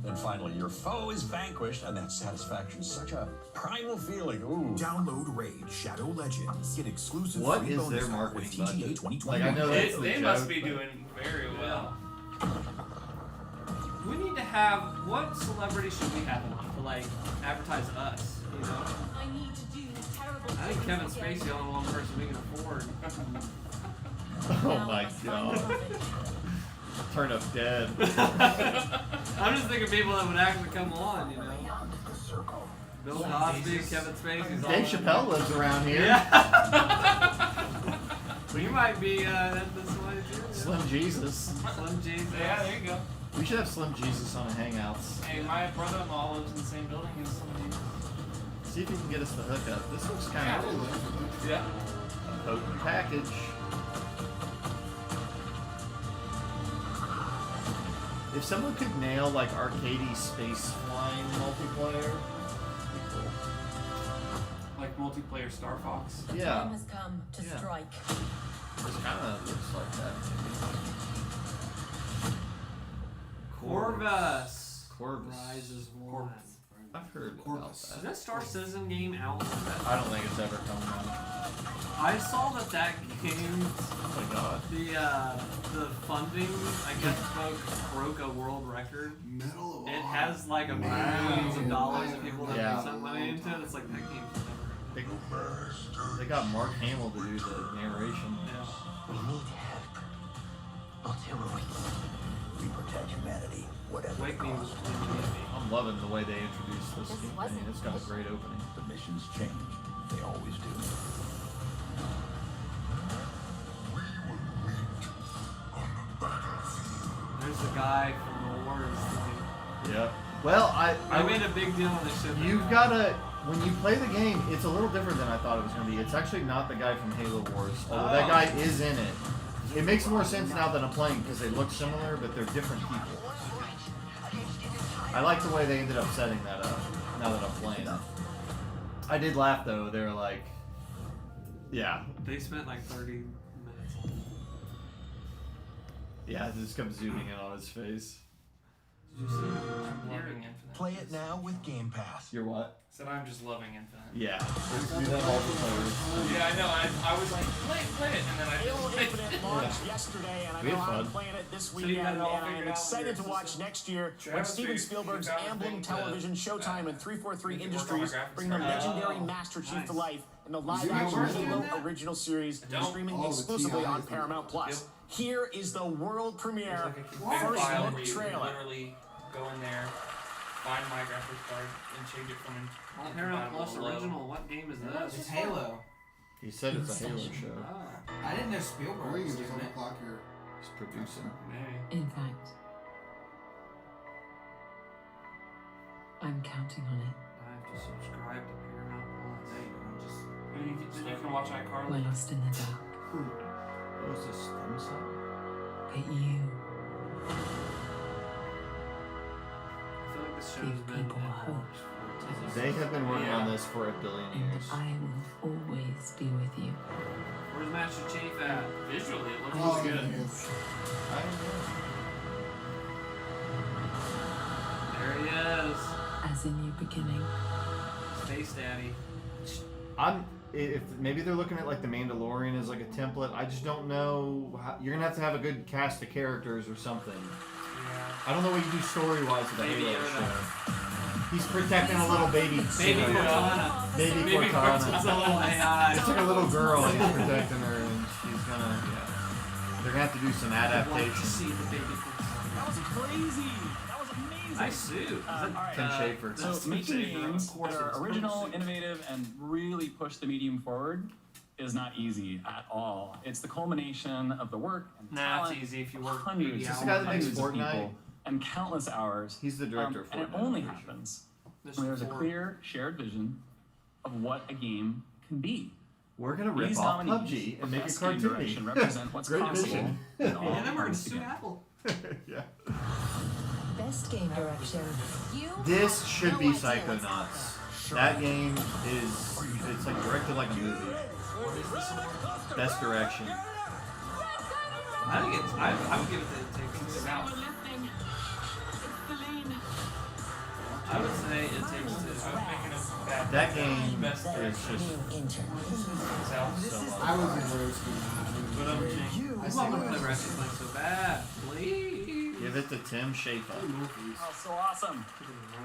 and finally your foe is vanquished, and that satisfaction is such a primal feeling. Ooh. Download Raid Shadow Legends. Get exclusive What free is bonus their pack marketing with GTA budget? 2021. Like I know that's the They joke, must be but- doing very well. We need to have, what celebrity should we have on to like advertise us? You know? I need to do terrible I think Kevin Spacey the only one person we can afford. Oh my god. Turn up dead. I'm just thinking people that would actually come on, you know. Bill Cosby, Kevin Spacey. Dave Chappelle lives around here. Yeah. You might be this way too. Slim Jesus. Slim Jesus. Yeah, there you go. We should have Slim Jesus on the Hangouts. Hey, my brother-in-law lives in the same building as somebody. See if you can get us the hookup. This looks kind of cool. Yeah. A potent package. If someone could nail like arcadey space flying multiplayer, that'd be cool. Like multiplayer Star Fox. Yeah. Time has come to Yeah. strike. This kind of looks like that. Corvus. Rises War. I've heard about that. Is that Star Citizen game out? I don't think it's ever coming out. I saw that game. Oh my god. The funding, I guess, broke a world record. It has like millions of dollars of people that have sunk money into it. It's like that game's never. They got Mark Hamill to do the narration. We need help. Not heroic. We protect humanity, whatever Wake the me cost. I'm loving the way they introduced this game. I mean, it's got a great opening. The missions change. They always do. There's the guy from the Wars. Yeah. Well, I made a big deal on this shit. You've gotta, when you play the game, it's a little different than I thought it was gonna be. It's actually not the guy from Halo Wars, although that guy is in it. It makes more sense now that I'm playing because they look similar, but they're different people. I like the way they ended up setting that up. Now that I'm playing it, I did laugh though. They were like, "Yeah." They spent like 30 minutes on it. Yeah, it just kept zooming in on his face. I'm loving Infinite. Play it now with Game Pass. You're what? Said I'm just loving Infinite. Yeah, let's do that all the players. Yeah, I know. I was like, play it, and then I Halo just Infinite launched yesterday, and I We know had I'm fun. playing it this So you weekend, got it all and figured I'm out excited with to your watch system? next year when Travis, Steven you Spielberg's got the Amblin thing to- Television, Showtime, and 343 you can work on my Industries graphics bring the card. legendary Oh, Master Chief nice. to life in the Is it live-action already Halo in that? original series, Don't. streaming Oh, the exclusively TI on thing. Paramount Plus. Here is the world premiere There's like a big first file look where you can trailer. literally go in there, find my graphics card, and change it from Paramount Plus incompatible to low. original. What game is this? It's Halo. He said it's a Halo show. Oh, I didn't know I Spielberg think was it's doing on the it. clock here. He's producing. maybe. In fact, I'm counting on it. I have to subscribe to Paramount Plus. There you go. Just Then you can watch We're iCarly. lost in the dark, What was this stem cell? but you I feel like this show's give been people in hope, works for They have been working Yeah. on this for a billion and years. I will always be with you. Where's Master Chief at? Visually, it looks Oh, really good. yes. There he is. As a new beginning, Space Daddy. If maybe they're looking at like the Mandalorian as like a template. I just don't know. You're gonna have to have a good cast of characters or something. Yeah. I don't know what you do story wise with a Baby Halo Yoda. show. He's protecting a little baby. Baby Yoda. Cortana. Baby Baby Cortana. Cortana's a little AI. It's like a little girl. He's protecting her, and she's gonna. Yeah. They're gonna have to do some I'd like to adaptation. see the baby Cortana. That was crazy. That was amazing. Nice suit. Tim Schafer. So making games that are original, innovative, and really push the medium forward is not easy at all. It's the culmination of the work and Nah, talent it's easy if you work of hundreds, 80 Is this the guy that makes hundreds of Fortnite? people and countless hours. He's the director of and it Fortnite, only I'm pretty sure. happens This when there's a is for- clear shared vision of what a game can be. We're gonna rip These off nominees PUBG for and make it Best Game Direction cartoony. represent what's Great possible vision. when it all And then we're gonna comes sue together. Apple. Yeah. Best game direction. This should be Psychonauts. That game is, it's like directed like a movie. Best direction. I think it's. I would give it to It Takes Two. I would say It Takes Two. I was making a bad That game best is just Sounds so I well. was in roast. But I'm never actually playing so bad. Please. Give it to Tim Schafer. Oh, so awesome.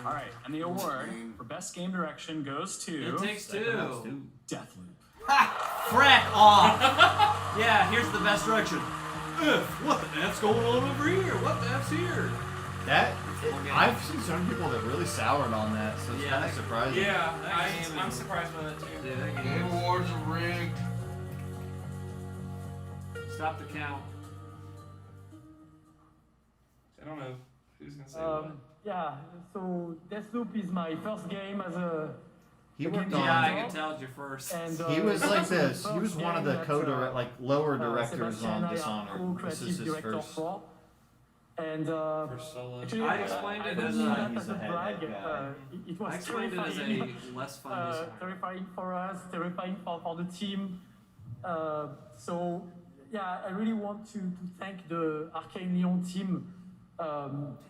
All right, and the award for Best Game Direction goes to It Takes Two. Deathloop. Frack off! Yeah, here's the best direction. What the F's going on over here? What the F's here? That, I've seen some people that really soured on that, so it's kind of surprising. Yeah, I'm surprised by that too. Yeah, that Game game Awards are rigged. Stop the count. I don't know who's gonna say what. Yeah, so Deathloop is my first game as a He worked Yeah, I on. can tell it's your first. And, He was like this. first He was one of game the that, like lower directors Sebastian on and I are Dishonored. This co-creative is his director first. for. And First solo. actually, I explained it don't as mean a- that he's as a a head brag. guy. It was I explained it as terrifying. a less fun design. Terrifying for us, terrifying for the team. So yeah, I really want to thank the Arcane Lyon team.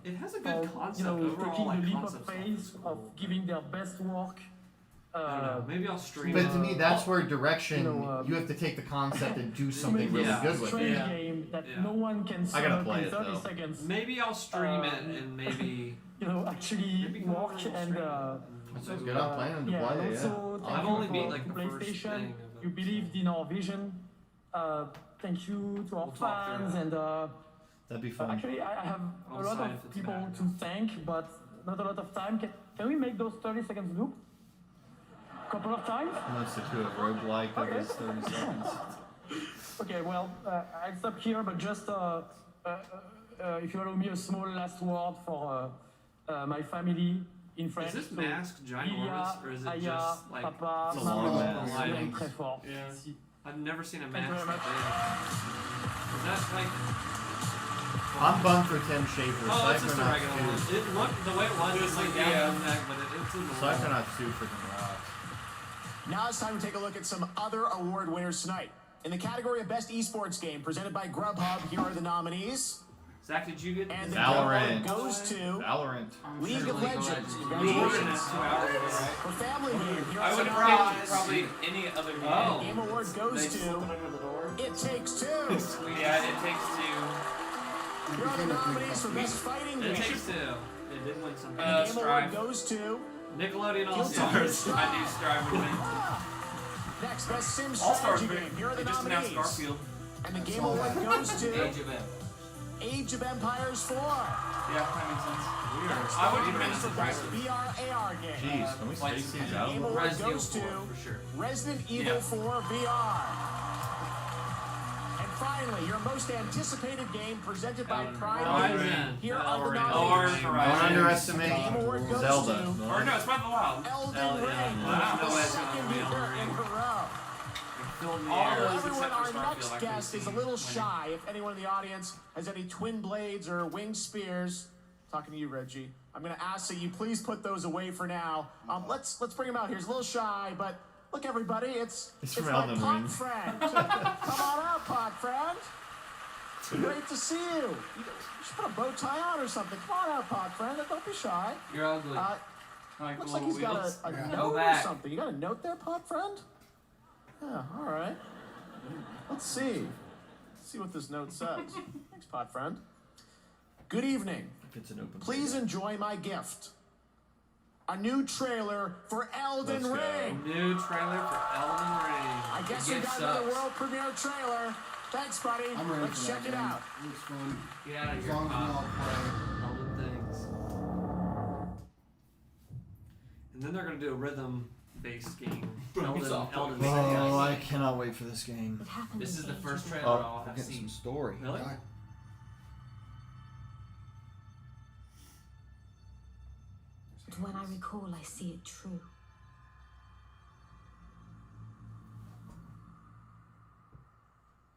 It has a good of, concept taking overall, like the leap of concept faith of giving their best work. I don't know. Maybe I'll stream But it. to me, that's where direction. You know, You have to take the concept and do to something make really this good with strange it. game that Yeah. no one can I gotta sum up play in it, 30 though. seconds. Maybe I'll stream it and maybe. Actually Maybe come work over and and. That sounds good. I'm planning to Yeah, play and it. also Yeah. thank I've you only for beat, like, the first PlayStation. thing of You it. believed in our vision. Thank you to our We'll talk through fans it. and. That'd be fun. Actually, I have a I'll lot decide if of it's people bad. to thank, but not a lot of time. Can we make those 30 seconds loop? Couple of times? He wants to do a roguelike that is 30 seconds. Okay, well, I'll stop here, but just if you allow me a small last word for my family in French. Is this So, mask il y ginormous a or is it Aya, just like Papa, It's a long Maman, mask. je vous aime Lighting. très fort. Yeah. Merci. I've never seen a Thank match you that very big. Is that like... I'm bummed for Tim Schafer. Oh, it's just a Psychonauts regular 2. one. It looked, the way it was, it's like down the neck, but it's in the wall. Psychonauts 2 freaking rocks. Now it's time to take a look at some other award winners tonight. In the category of Best Esports Game, presented by Grubhub, here are the nominees. Zach, did you get And the Valorant? goes to Valorant. League of Legends. League of Congratulations. Legends. For Family Game, here I are would some have nominees. picked probably any other game. Oh. Game award goes to It Takes Two. Yeah, It Takes Two. Here are the nominees for Best Fighting Game. It Takes Two. It did win something. And the Game Strive. award goes to Nickelodeon Guilty All-Stars. Gear Strive. I knew Strive would win. Next, Best Sim All-Stars, Strategy Game. Here are the they just announced nominees. Garfield. And the Game award goes to Age of Empires. Age of Empires 4. Yeah, that makes sense. I would Nominees even for Best VR/AR Game. Jeez, can we space these out? Game award Resident goes Evil to 4, for sure. Resident Evil Yeah. 4 VR. And finally, your most anticipated game presented by Prime Horizon. Video. Here are the Or nominees. Don't Horizon. underestimate Game award goes Zelda. to Or no, it's Breath of the Wild. Elden Ring. Wow. The No way it's second gonna be year Elden Ring. in a row. Fill in the All air. those Everyone, except for our Starfield, next I could've guest is a seen little winning. shy. If anyone in the audience has any twin blades or winged spears, talking to you, Reggie, I'm going to ask that you please put those away for now. Let's bring him out here. He's a little shy, but look, everybody, it's from my Elden pot Ring. friend. Come on out, pot friend. Great to see you. You should put a bow tie on or something. Come on out, pot friend. Don't be shy. You're ugly. Like Looks the like he's little got wheels. a Yeah. note Go or back. something. You got a note there, pot friend? Yeah, all right. Let's see. Let's see what this note says. Thanks, pot friend. Good evening. It's an open. Please enjoy my gift. A new trailer for Elden Let's go. Ring. New trailer for Elden Ring. I guess The we gift got another sucks. world premiere trailer. Thanks, buddy. I'm ready Let's for check that it game. out. It looks fun. Get out of As here, long as we Pop. all play. Elden things. And then they're gonna do a rhythm-based game. Elden Ring. Oh, I cannot wait for this game. It happened This in is the Age first of trailer Oh, I'll we're have getting seen. some story. Really? Yeah. But when I recall, I see it true.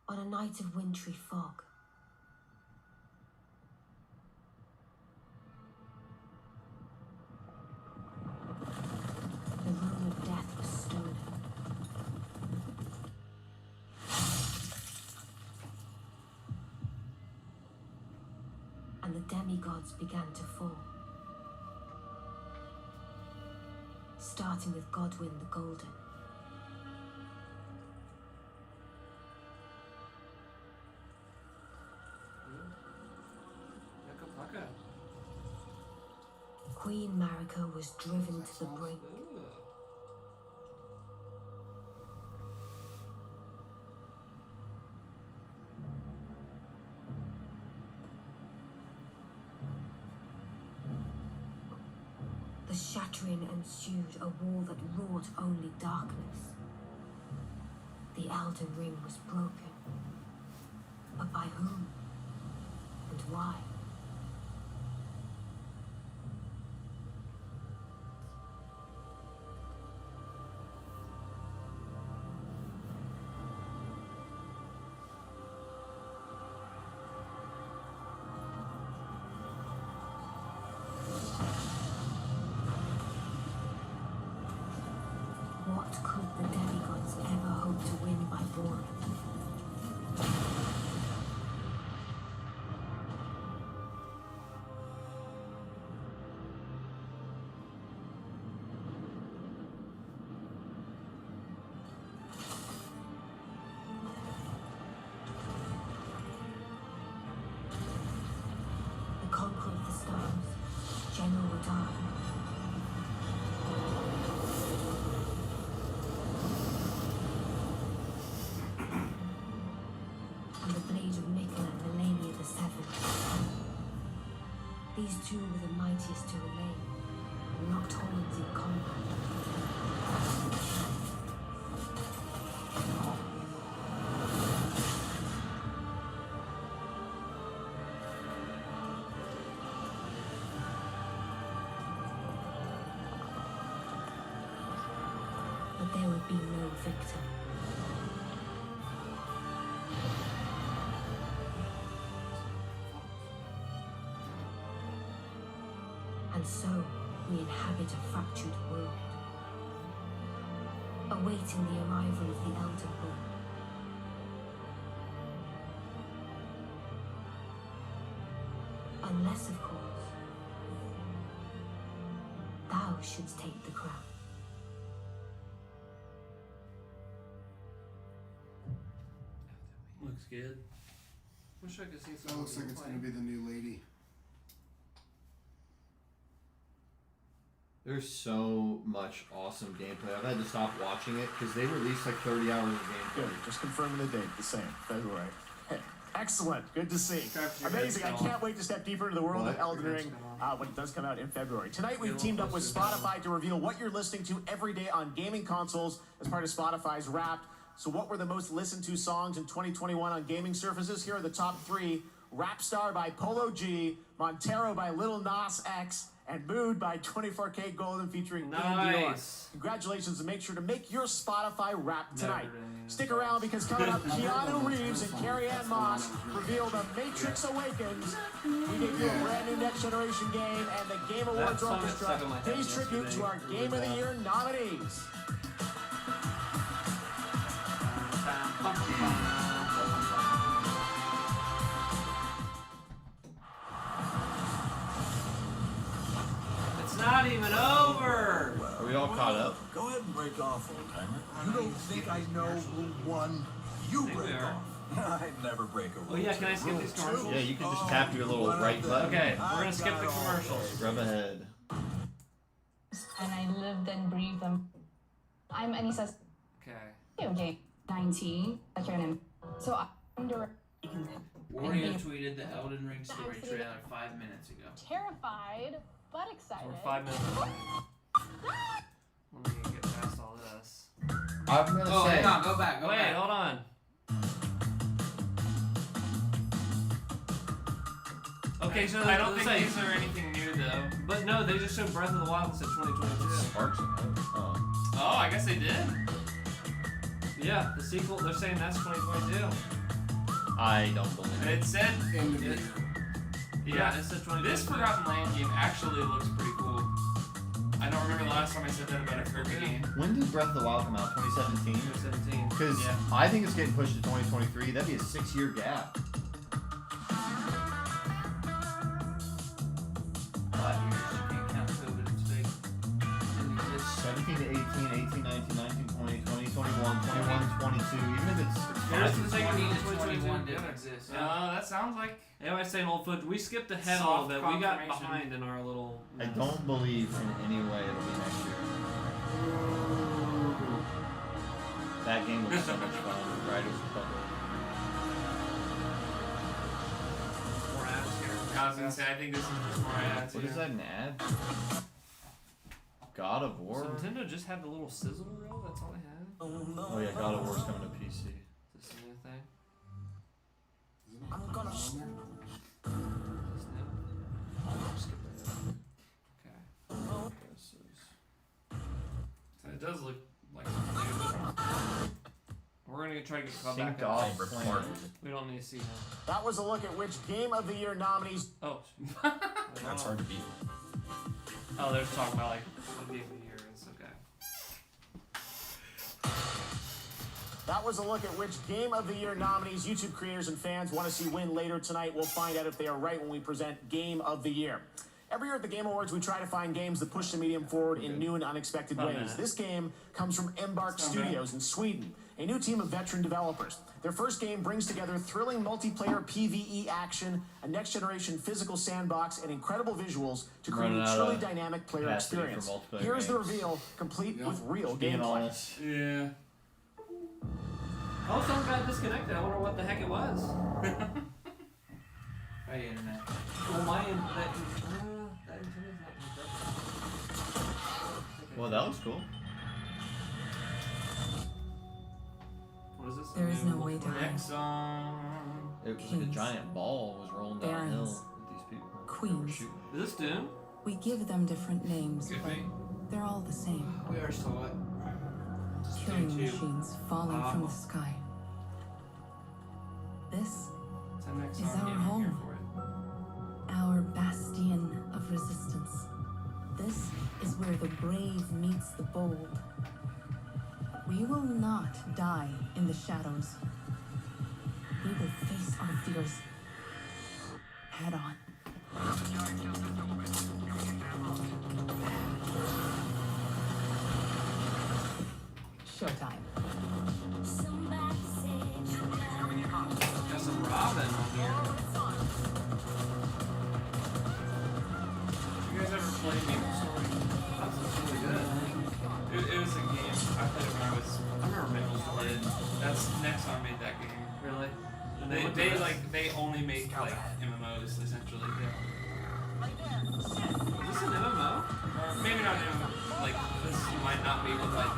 On a night of wintry fog, the room of death was stolen. And the demigods began to fall. Starting with Godwyn the Golden. Pucka pucka. Queen Marika was driven to the brink. Ooh. The shattering ensued, a war that wrought only darkness. The Elden Ring was broken. But by whom? And why? What could the demigods ever hope to win by war? The conqueror of the stars, General Radar. And the blade of Mikkel and Melania the Seventh. These two were the mightiest to remain, and locked horns in combat. But there would be no victor. And so, we inhabit a fractured world, awaiting the arrival of the Elder Ring. Unless, of course, thou shouldst take the crown. Looks good. Wish I could see That some. looks like it's going to be the new lady. There's so much awesome gameplay. I've had to stop watching it because they released like 30 hours of gameplay. Good. Just confirming the date, the same, February. Hey, excellent. Good to see. Amazing. I can't wait to step deeper into the world of Elden Ring when it does come out in February. Tonight, we've teamed up with Spotify to reveal what you're listening to every day on gaming consoles as part of Spotify's Wrapped. So what were the most listened to songs in 2021 on gaming surfaces? Here are the top 3. Rapstar by Polo G, Montero by Lil Nas X, and Mood by 24K Golden featuring Ian Dior. Congratulations, and make sure to make your Spotify Wrapped tonight. Stick around because coming up, Keanu Reeves and Carrie-Anne Moss reveal The Matrix Awakens. We debut a brand new Next Generation game, and the Game Awards Orchestra pays tribute to our Game of the Year nominees. It's not even over! Are we all caught up? Go ahead and break off, old timer. You don't think I know who won? You break off. I never break a rule. Oh yeah, can I skip these commercials? Yeah, you can just tap your little right button. Okay, we're gonna skip the commercials. Scrub ahead. And I lived and breathed them. I'm Anissa's video game. 19. So I'm under. Wario tweeted the Elden Ring story trailer 5 minutes ago. Terrified, but excited. We're 5 minutes away. Let me get past all this. I'm gonna say. Hang on, go back. Go Wait, back. hold on. Okay, so I don't think these are anything new though. But no, they just showed Breath of the Wild and said 2022. Sparks in there. Oh, I guess they did. Yeah, the sequel. They're saying that's 2022. I don't believe And it. it said. End of the year. Yeah, it said 2022. This Forgotten Land game actually looks pretty cool. I don't remember the last time I said that about a Kirby game. When did Breath of the Wild come out? 2017? 2017. Because I think it's getting pushed to 2023. That'd be a 6-year gap. 5 years. You can't count COVID. It's big. 17 to 18, 18, 19, 19, 20, 20, 21, 21, 22. Even if it's Here's the 20 thing to 2022 21 didn't exist. that sounds like. Yeah, I was saying old foot. We skipped ahead a Soft little bit. We got confirmation. behind in our little. I don't believe in any way it'll be next year. That game was so much fun. Riders Republic. More ads here. I was gonna say, I think this is just more ads. What is that, an ad? God of War? So Nintendo just had the little sizzle reel? That's all they had? Oh yeah, God of War's coming to PC. Is this a new thing? I'm gonna Is this new? Skip that. Okay. So it does look like something new. We're gonna try to get caught back Synced up. off plan. We don't need to see him. That was a look at which Game of the Year nominees. Oh. That's hard to beat. Oh, they're talking about like the game of the year. It's okay. That was a look at which Game of the Year nominees YouTube creators and fans want to see win later tonight. We'll find out if they are right when we present Game of the Year. Every year at the Game Awards, we try to find games that push the medium forward in new and unexpected ways. This game comes from Embark Studios in Sweden, a new team of veteran developers. Their first game brings together thrilling multiplayer PvE action, a next-generation physical sandbox, and incredible visuals to create a truly dynamic player experience. Here's the reveal, complete with real gameplay. Yeah. Oh, someone got disconnected. I wonder what the heck it was. Hey, internet. Well, my internet. Well, that was cool. What is this? There is no way to hide. Next song. It was like a giant ball was rolling down a hill with these people. Queens. Is this Doom? We give them different names, Could but be. they're all the same. We are still what? Killing machines falling from the sky. This It's the next is song. our Yeah, I'm here home. for it. Our bastion of resistance. This is where the brave meets the bold. We will not die in the shadows. We will face our fears head on. Showtime. Got some Robin on here. You guys ever play Maple Story? That's really good. It was a game. I played it when I remember Maple Story. That's Nexon made that game. Really? They only make like MMOs essentially. Yeah. Is this an MMO? Or maybe not an MMO. Like this might not be, but like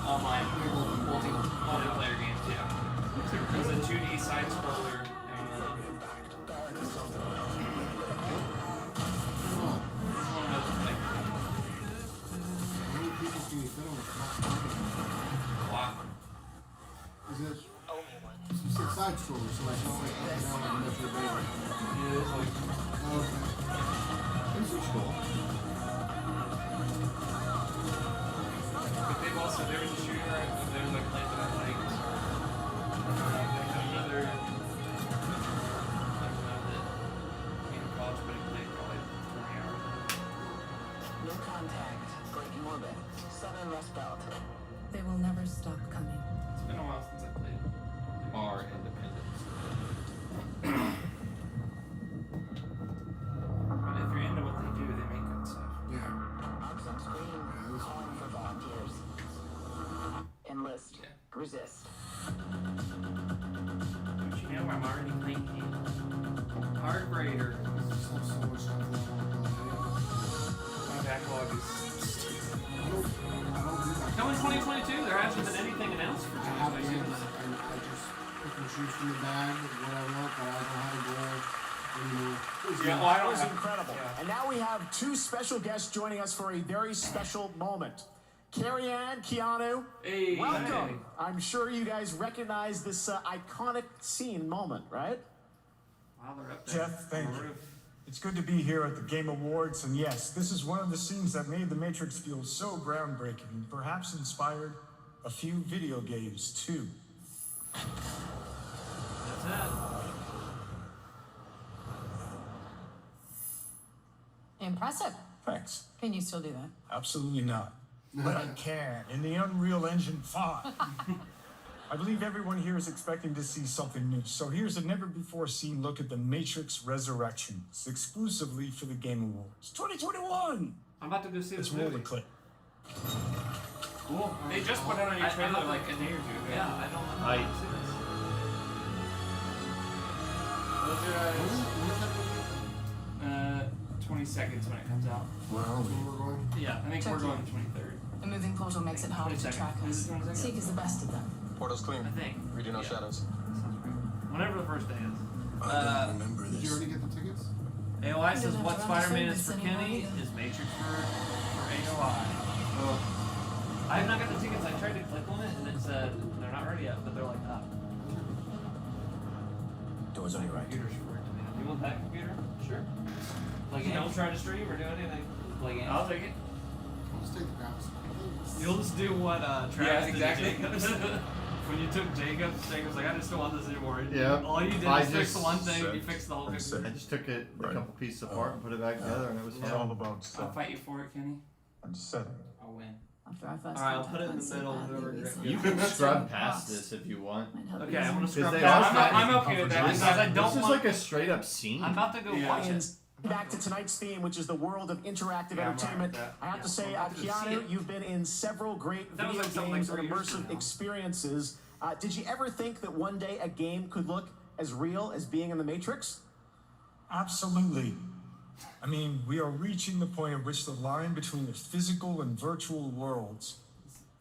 online multiplayer games. Yeah. It's a 2D side scroller. Wow. Is it? You said side scroller, so it's not like up and down like Metro Baby. Yeah, it's like. Okay. This is cool. But they've also, there was a shooter there was like a play that I liked. They had another like that in college, but he played probably 20 hours. No contact. Breaking orbit. Southern Rust Belt. They will never stop coming. It's been a while since I played Our Independence. But if you're into what they do, they make good stuff. Yeah. Arms on screen. Calling for volunteers. Enlist. Resist. Don't you know I'm already playing games? Hard Raider. So much stuff going on. My backlog is. I don't do that. No, in 2022, there hasn't been anything announced for I haven't 2022. either. I just pick and choose from the bag what I want, but I don't have a goal anymore. Yeah, well, I That don't was have. incredible. Yeah. And now we have two special guests joining us for a very special moment. Carrie Ann, Keanu, Hey, welcome. hey. I'm sure you guys recognize this iconic scene moment, right? Wow, they're up there. Jeff, thank On the you. roof. It's good to be here at the Game Awards, and yes, this is one of the scenes that made The Matrix feel so groundbreaking, and perhaps inspired a few video games too. That's it. Impressive. Thanks. Can you still do that? Absolutely not. But I can, in the Unreal Engine 5. I believe everyone here is expecting to see something new, so here's a never-before-seen look at The Matrix Resurrections, exclusively for the Game Awards 2021! I'm about to go see Let's this roll the movie. clip. Cool. They just put out a new trailer like a day or two ago. Yeah, I don't know. I- See this. Close your eyes. 20 seconds when it comes out. Wow. We're going. Yeah, I think we're going the 23rd. A moving portal makes it harder to 22nd. track Is us. it 22nd? Seek is the best of them. Portal's clean. I think. Reading no Yeah. shadows. Sounds great. Whenever the first day is. I don't remember Did you this. already get the tickets? AOI says don't what have to run the Spider-Man is service for anymore Kenny either. is Matrix for AOI. Oh. I have not got the tickets. I tried to click on it and it said they're not ready yet, but they're like up. Doors on your right. Computer's for it, man. You want that computer? Sure. Like you don't try to stream or do anything. Play games. I'll take it. I'll just take the graphics. You'll just do what Travis Yeah, did exactly. to Jacobs. When you took Jacobs was like, I just don't want this anymore. Yeah. All you did I was fix just one thing, you said- fixed the whole I picture. I just took it a couple pieces apart and put it back together, and it was It's all fun. about I'll stuff. fight you for it, Kenny. I'm setting. I'll win. After our first Alright, I'll contact put it in went the so middle. badly, Whoever we gets said, You "Let's can go scrub to past the this if you want. Might help Okay, you I'm gonna some. scrub they down. are I'm okay with that This because I don't is want. like a straight up scene. I'm about to go watch And it. back to tonight's theme, which is the world of interactive Yeah, I'm alright entertainment. with that. I have to Yeah, say, I'm about to go see Keanu, it. you've been in several great That was video like something like games and 3 years immersive ago. experiences. Did you ever think that one day a game could look as real as being in the Matrix? Absolutely. I mean, we are reaching the point at which the line between the physical and virtual worlds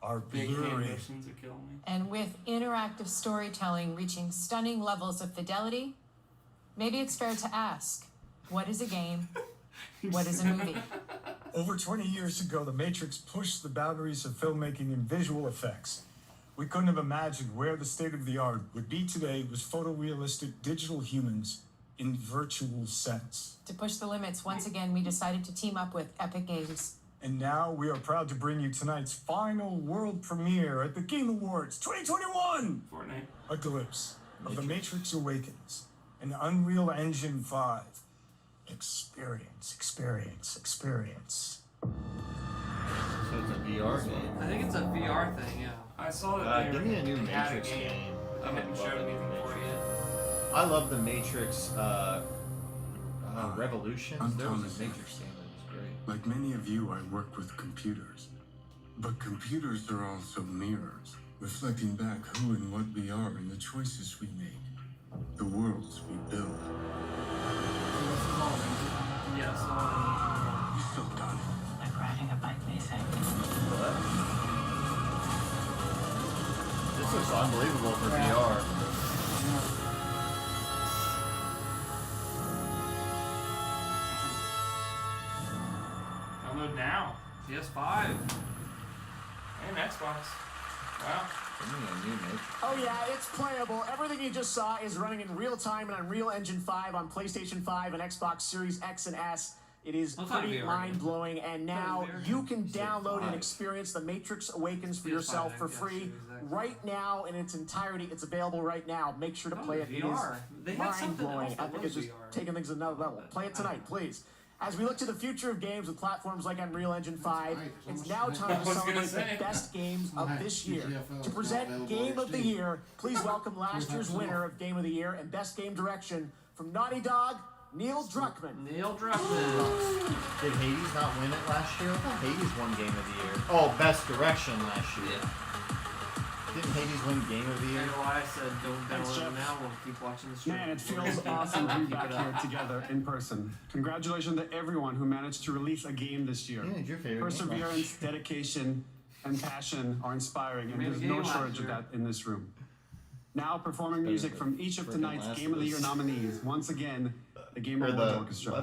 are Big hand blurring. motions are killing me. And with interactive storytelling reaching stunning levels of fidelity, maybe it's fair to ask, what is a game? What is a movie? Over 20 years ago, The Matrix pushed the boundaries of filmmaking and visual effects. We couldn't have imagined where the state of the art would be today with photorealistic digital humans in virtual sets. To push the limits, once again, we decided to team up with Epic Games. And now we are proud to bring you tonight's final world premiere at the Game Awards 2021. Fortnite. A glimpse of The Matrix Awakens, an Unreal Engine 5. Experience, experience, experience. So it's a VR game. I think it's a VR thing, yeah. I saw that. Give me a new Matrix game. I haven't showed anything for it yet. I love the Matrix Revolutions. There was a Matrix game that was great. Like many of you, I work with computers. But computers are also mirrors, reflecting back who and what we are and the choices we make, the worlds we build. Yes. You still got it. Like riding a bike, they say. What? This looks unbelievable for VR. Download now. PS5. And Xbox. Wow. Oh yeah, it's playable. Everything you just saw is running in real time in Unreal Engine 5 on PlayStation 5 and Xbox Series X and S. It is pretty mind-blowing, and now you can download and experience The Matrix Awakens for yourself for free right now in its entirety. It's available right now. Make sure to play it. It is mind-blowing. I think it's just taking things to another level. Play it tonight, please. As we look to the future of games with platforms like Unreal Engine 5, it's now time to celebrate the best games of this year. To present Game of the Year, please welcome last year's winner of Game of the Year and Best Game Direction from Naughty Dog, Neil Druckmann. Neil Druckmann. Did Hades not win it last year? I thought Hades won Game of the Year. Oh, Best Direction last year. Didn't Hades win Game of the Year? You know why I said don't download it now, we'll keep watching the stream. Man, it feels awesome to be back here together in person. Congratulations to everyone who managed to release a game this year. Yeah, it's your favorite Perseverance, dedication, and passion are inspiring, and there's no shortage of that in this room. Now performing music from each of tonight's Game of the Year nominees. Once again, the Game Awards Orchestra. I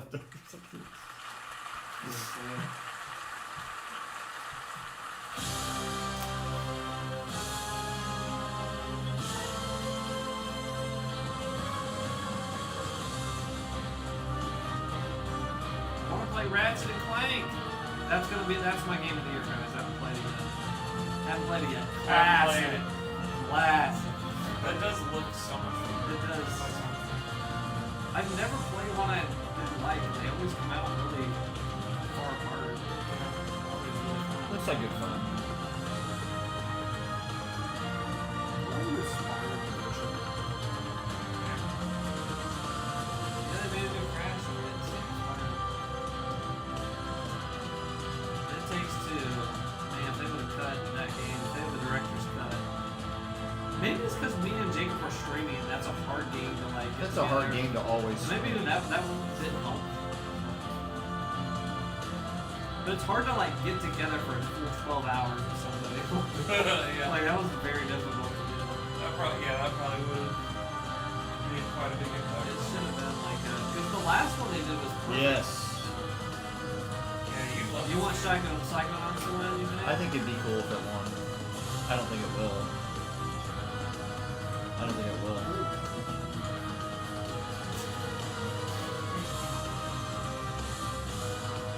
want to play Ratchet and Clank. That's my Game of the Year, guys. I haven't played it yet. Haven't played it yet. Classic. Classic. That does look so much fun. It does. I've never played one I didn't like. They always come out really far apart. Looks like good fun. Yeah, they made a new Crash and it's inspired. It Takes Two. Man, if they would have cut that game, if they had the director's cut. Maybe it's because me and Jacob are streaming and that's a hard game to like get That's a hard together. game to always Maybe even that one didn't help. But it's hard to like get together for a full 12 hours with somebody. Yeah. Like that was very difficult to do. That probably would have needed quite a big impact. It should have been like because the last one they did was perfect. Yes. Yeah, you love You want Psychonauts to win, you think? I think it'd be cool if it won. I don't think it will. I don't think it will.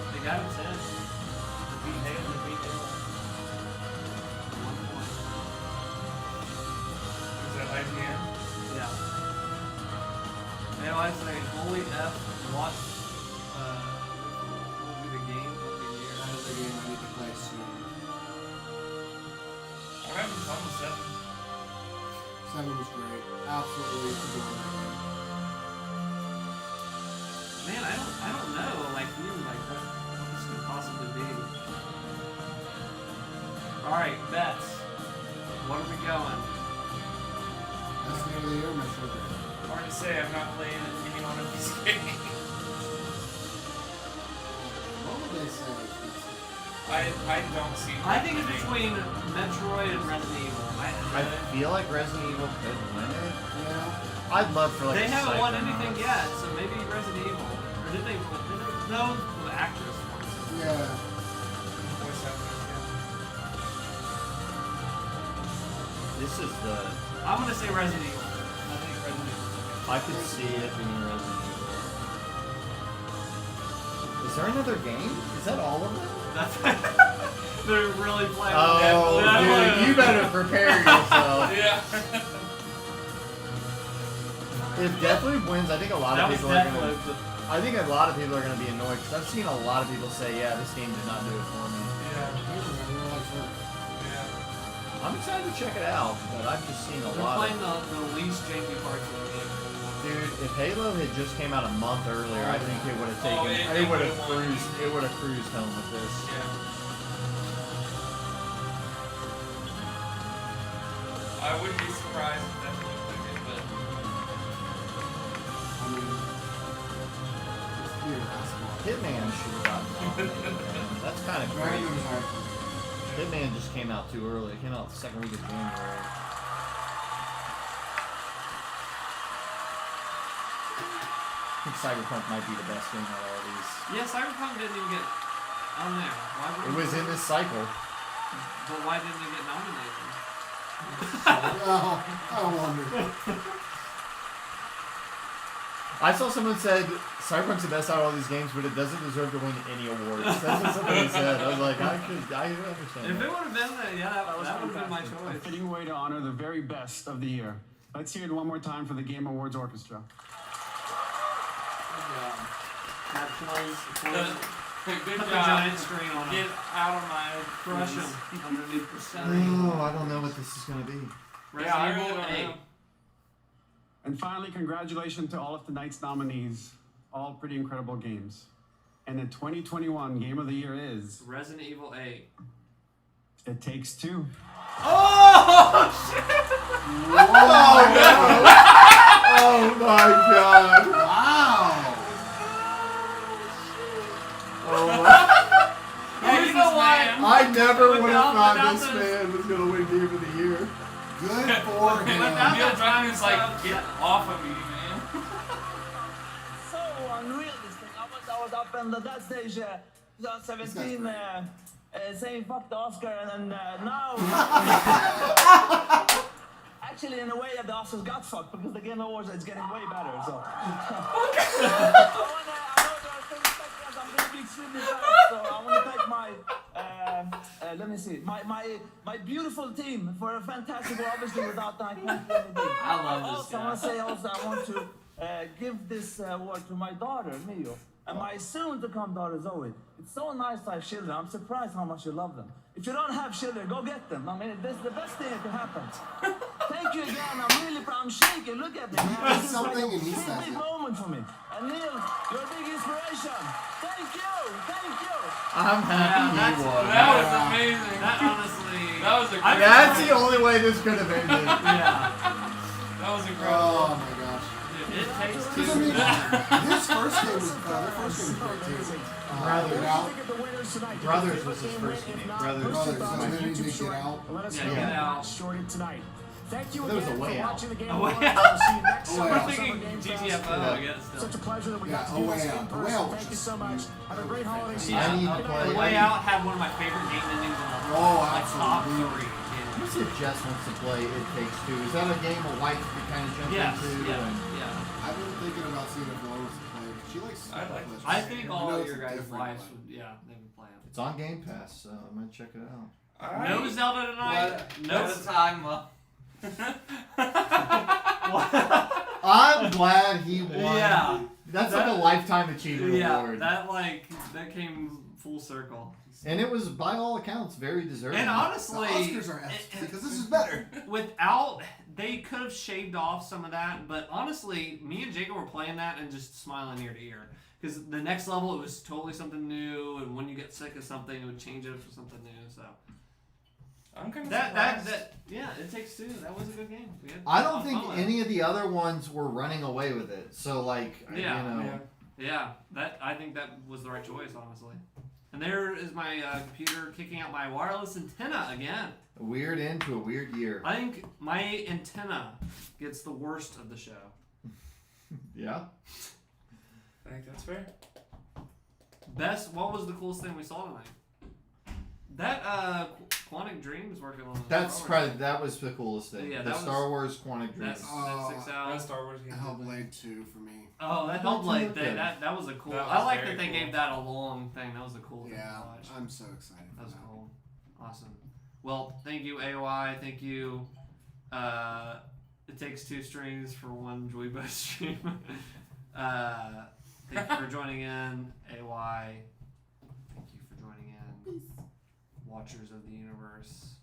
They got him 10. The beat Halo, the beat Halo. 1 point. Is that IGN? Yeah. Now I say holy F, watch what will be the game of the year. That is a game I need to play soon. I'm having fun with 7. 7 was great. Absolutely adorable. Man, I don't know, like what this could possibly be. Alright, bets. What are we going? That's the Game of the Year, my sugar. Hard to say, I've not played any one of these games. What would they say? I don't see. I think it's between Metroid and Resident Evil. I feel like Resident Evil could win it. Yeah. I'd love for like. They haven't won anything Psychonauts. yet, so maybe Resident Evil. Or did they? No, the actress won. Yeah. Voice actors, yeah. This is the. I'm gonna say Resident Evil. I think Resident Evil. I could see it being Resident Evil. Is there another game? Is that all of them? They're really playing. Oh, dude, you better prepare yourself. Yeah. If Deathloop wins, I think a lot of people are gonna. Deathloop. I think a lot of people are gonna be annoyed because I've seen a lot of people say, "Yeah, this game did not do it for me." Yeah. I'm excited to check it out, but I've just seen a lot. They're playing the least janky parts of the game. Dude, if Halo had just came out a month earlier, I think it would have taken. it It would have would've won. cruised. It would have cruised home with this. I wouldn't be surprised if that looked like it, but Hitman should have gotten nominated, man. That's kind of crazy. Hitman just came out too early. It came out the second week of January. I think Cyberpunk might be the best game out of all these. Yeah, Cyberpunk didn't even get on there. Why It was in this cycle. But why didn't it get nominated? I wonder. I saw someone said Cyberpunk's the best out of all these games, but it doesn't deserve to win any awards. That's what somebody said. I was like, I understand. If that. it would have been that, yeah, that would have been my A choice. fitting way to honor the very best of the year. Let's hear it one more time for the Game Awards Orchestra. That plays. good Put the job. giant screen on Get him. out of my Crush him face. underneath the center. Oh, I don't know what this is going to be. Yeah, I really Resident don't Evil know. And finally, congratulations to all of tonight's nominees. All pretty incredible games. And the 2021 Game of the Year is... Resident Evil 8. It Takes Two. Oh, shit! Oh my god! Wow! Hey, you know what? I never would have Without thought this this- man was going to win Game of the Year. Good for him. Neil Druckmann's like, get off of me, man. So unreal this thing. I was up in that stage 2017 saying fuck the Oscar and now actually in a way the Oscars got fucked because the Game Awards is getting way better. So I'm gonna be extremely fast. So I want to thank my let me see my beautiful team for a fantastic work. Obviously without that I can't do anything. I love this Also, I want to say I want to give this award to my daughter Mio and my soon-to-come daughter Zoe. It's so nice to have children. I'm surprised how much you love them. If you don't have children, go get them. I mean, this is the best thing that can happen. Thank you again. I'm shaking. Look at me. Man. This is like a big moment for me. And Neil, you're a big inspiration. Thank you. Thank you. I'm happy he won. That was amazing. That honestly. That was a great That's the only way this could have ended. Yeah. That was incredible. Oh my gosh. It takes two. Because I mean, his first game was great too. Brothers was his first game. Brothers. So then he did Get Out. Let us Yeah, know Get how Out. much shorted tonight. Thank you There was again a Way for Out. watching the Game A Way Awards. Out. We'll see you next A summer Way at Out. Summer Thinking Game GTFO, Fest. I guess still. Such a pleasure that we Yeah, got to A do Way this in Out. A Way person. Out was Thank you just so much. Have a great holiday season. I need to Good play. night. Way Out had one of my favorite game endings in the world. Oh, Like top absolutely. 3. Let's see if Jess wants to play It Takes Two. Is that a game a wife could kind of jump Yes, into? yeah, And yeah. I've been thinking about seeing if Lois would play. She likes. I'd like to. I think I all know of it's your a guys' different wives one. would, yeah, they would play it. it's on Game Pass, so I'm gonna check it out. Alright. No Zelda tonight. No time left. I'm glad he won. Yeah. That's like a lifetime achievement award. That came full circle. And it was, by all accounts, very deserving. And honestly, The Oscars are because this is better. without, they could have shaved off some of that, but honestly, me and Jacob were playing that and just smiling ear to ear. Because the next level, it was totally something new, and when you get sick of something, it would change it for something new, so. I'm kind of Yeah, It Takes Two. That was a good game. We had I a lot don't of think fun with it. any of the other ones were running away with it. So, like, Yeah, you know. yeah. I think that was the right choice, honestly. And there is my computer kicking out my wireless antenna again. A weird end to a weird year. I think my antenna gets the worst of the show. Yeah. I think that's fair. What was the coolest thing we saw tonight? That Quantic Dreams working on. That's probably that was the coolest thing. Yeah, the that Star Wars Quantic Dreams. That sticks out. That Star Wars game. Hellblade 2 for me. Oh, that Hellblade thing. That was a cool. That was I like very that they cool. gave that a long thing. That was a cool thing Yeah, to watch. I'm so excited. That was cool. Awesome. Well, thank you, AOI. Thank you. It takes two strings for one DweeBros stream. Thank you for joining in, AOI. Thank you for joining in. Watchers of the Universe.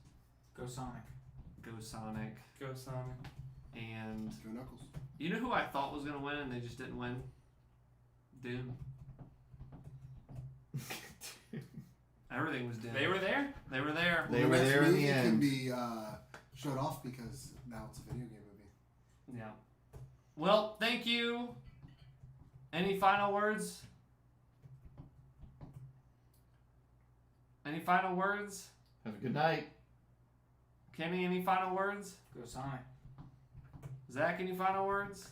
Go Sonic. Go Sonic. Go Sonic. And Go Knuckles. you know who I thought was gonna win and they just didn't win? Doom. Everything was Doom. They were there? They were there. They were there in the It can end. be showed off because now it's a video game movie. Yeah. Well, thank you. Any final words? Any final words? Have a good night. Kenny, any final words? Go Sonic. Zach, any final words?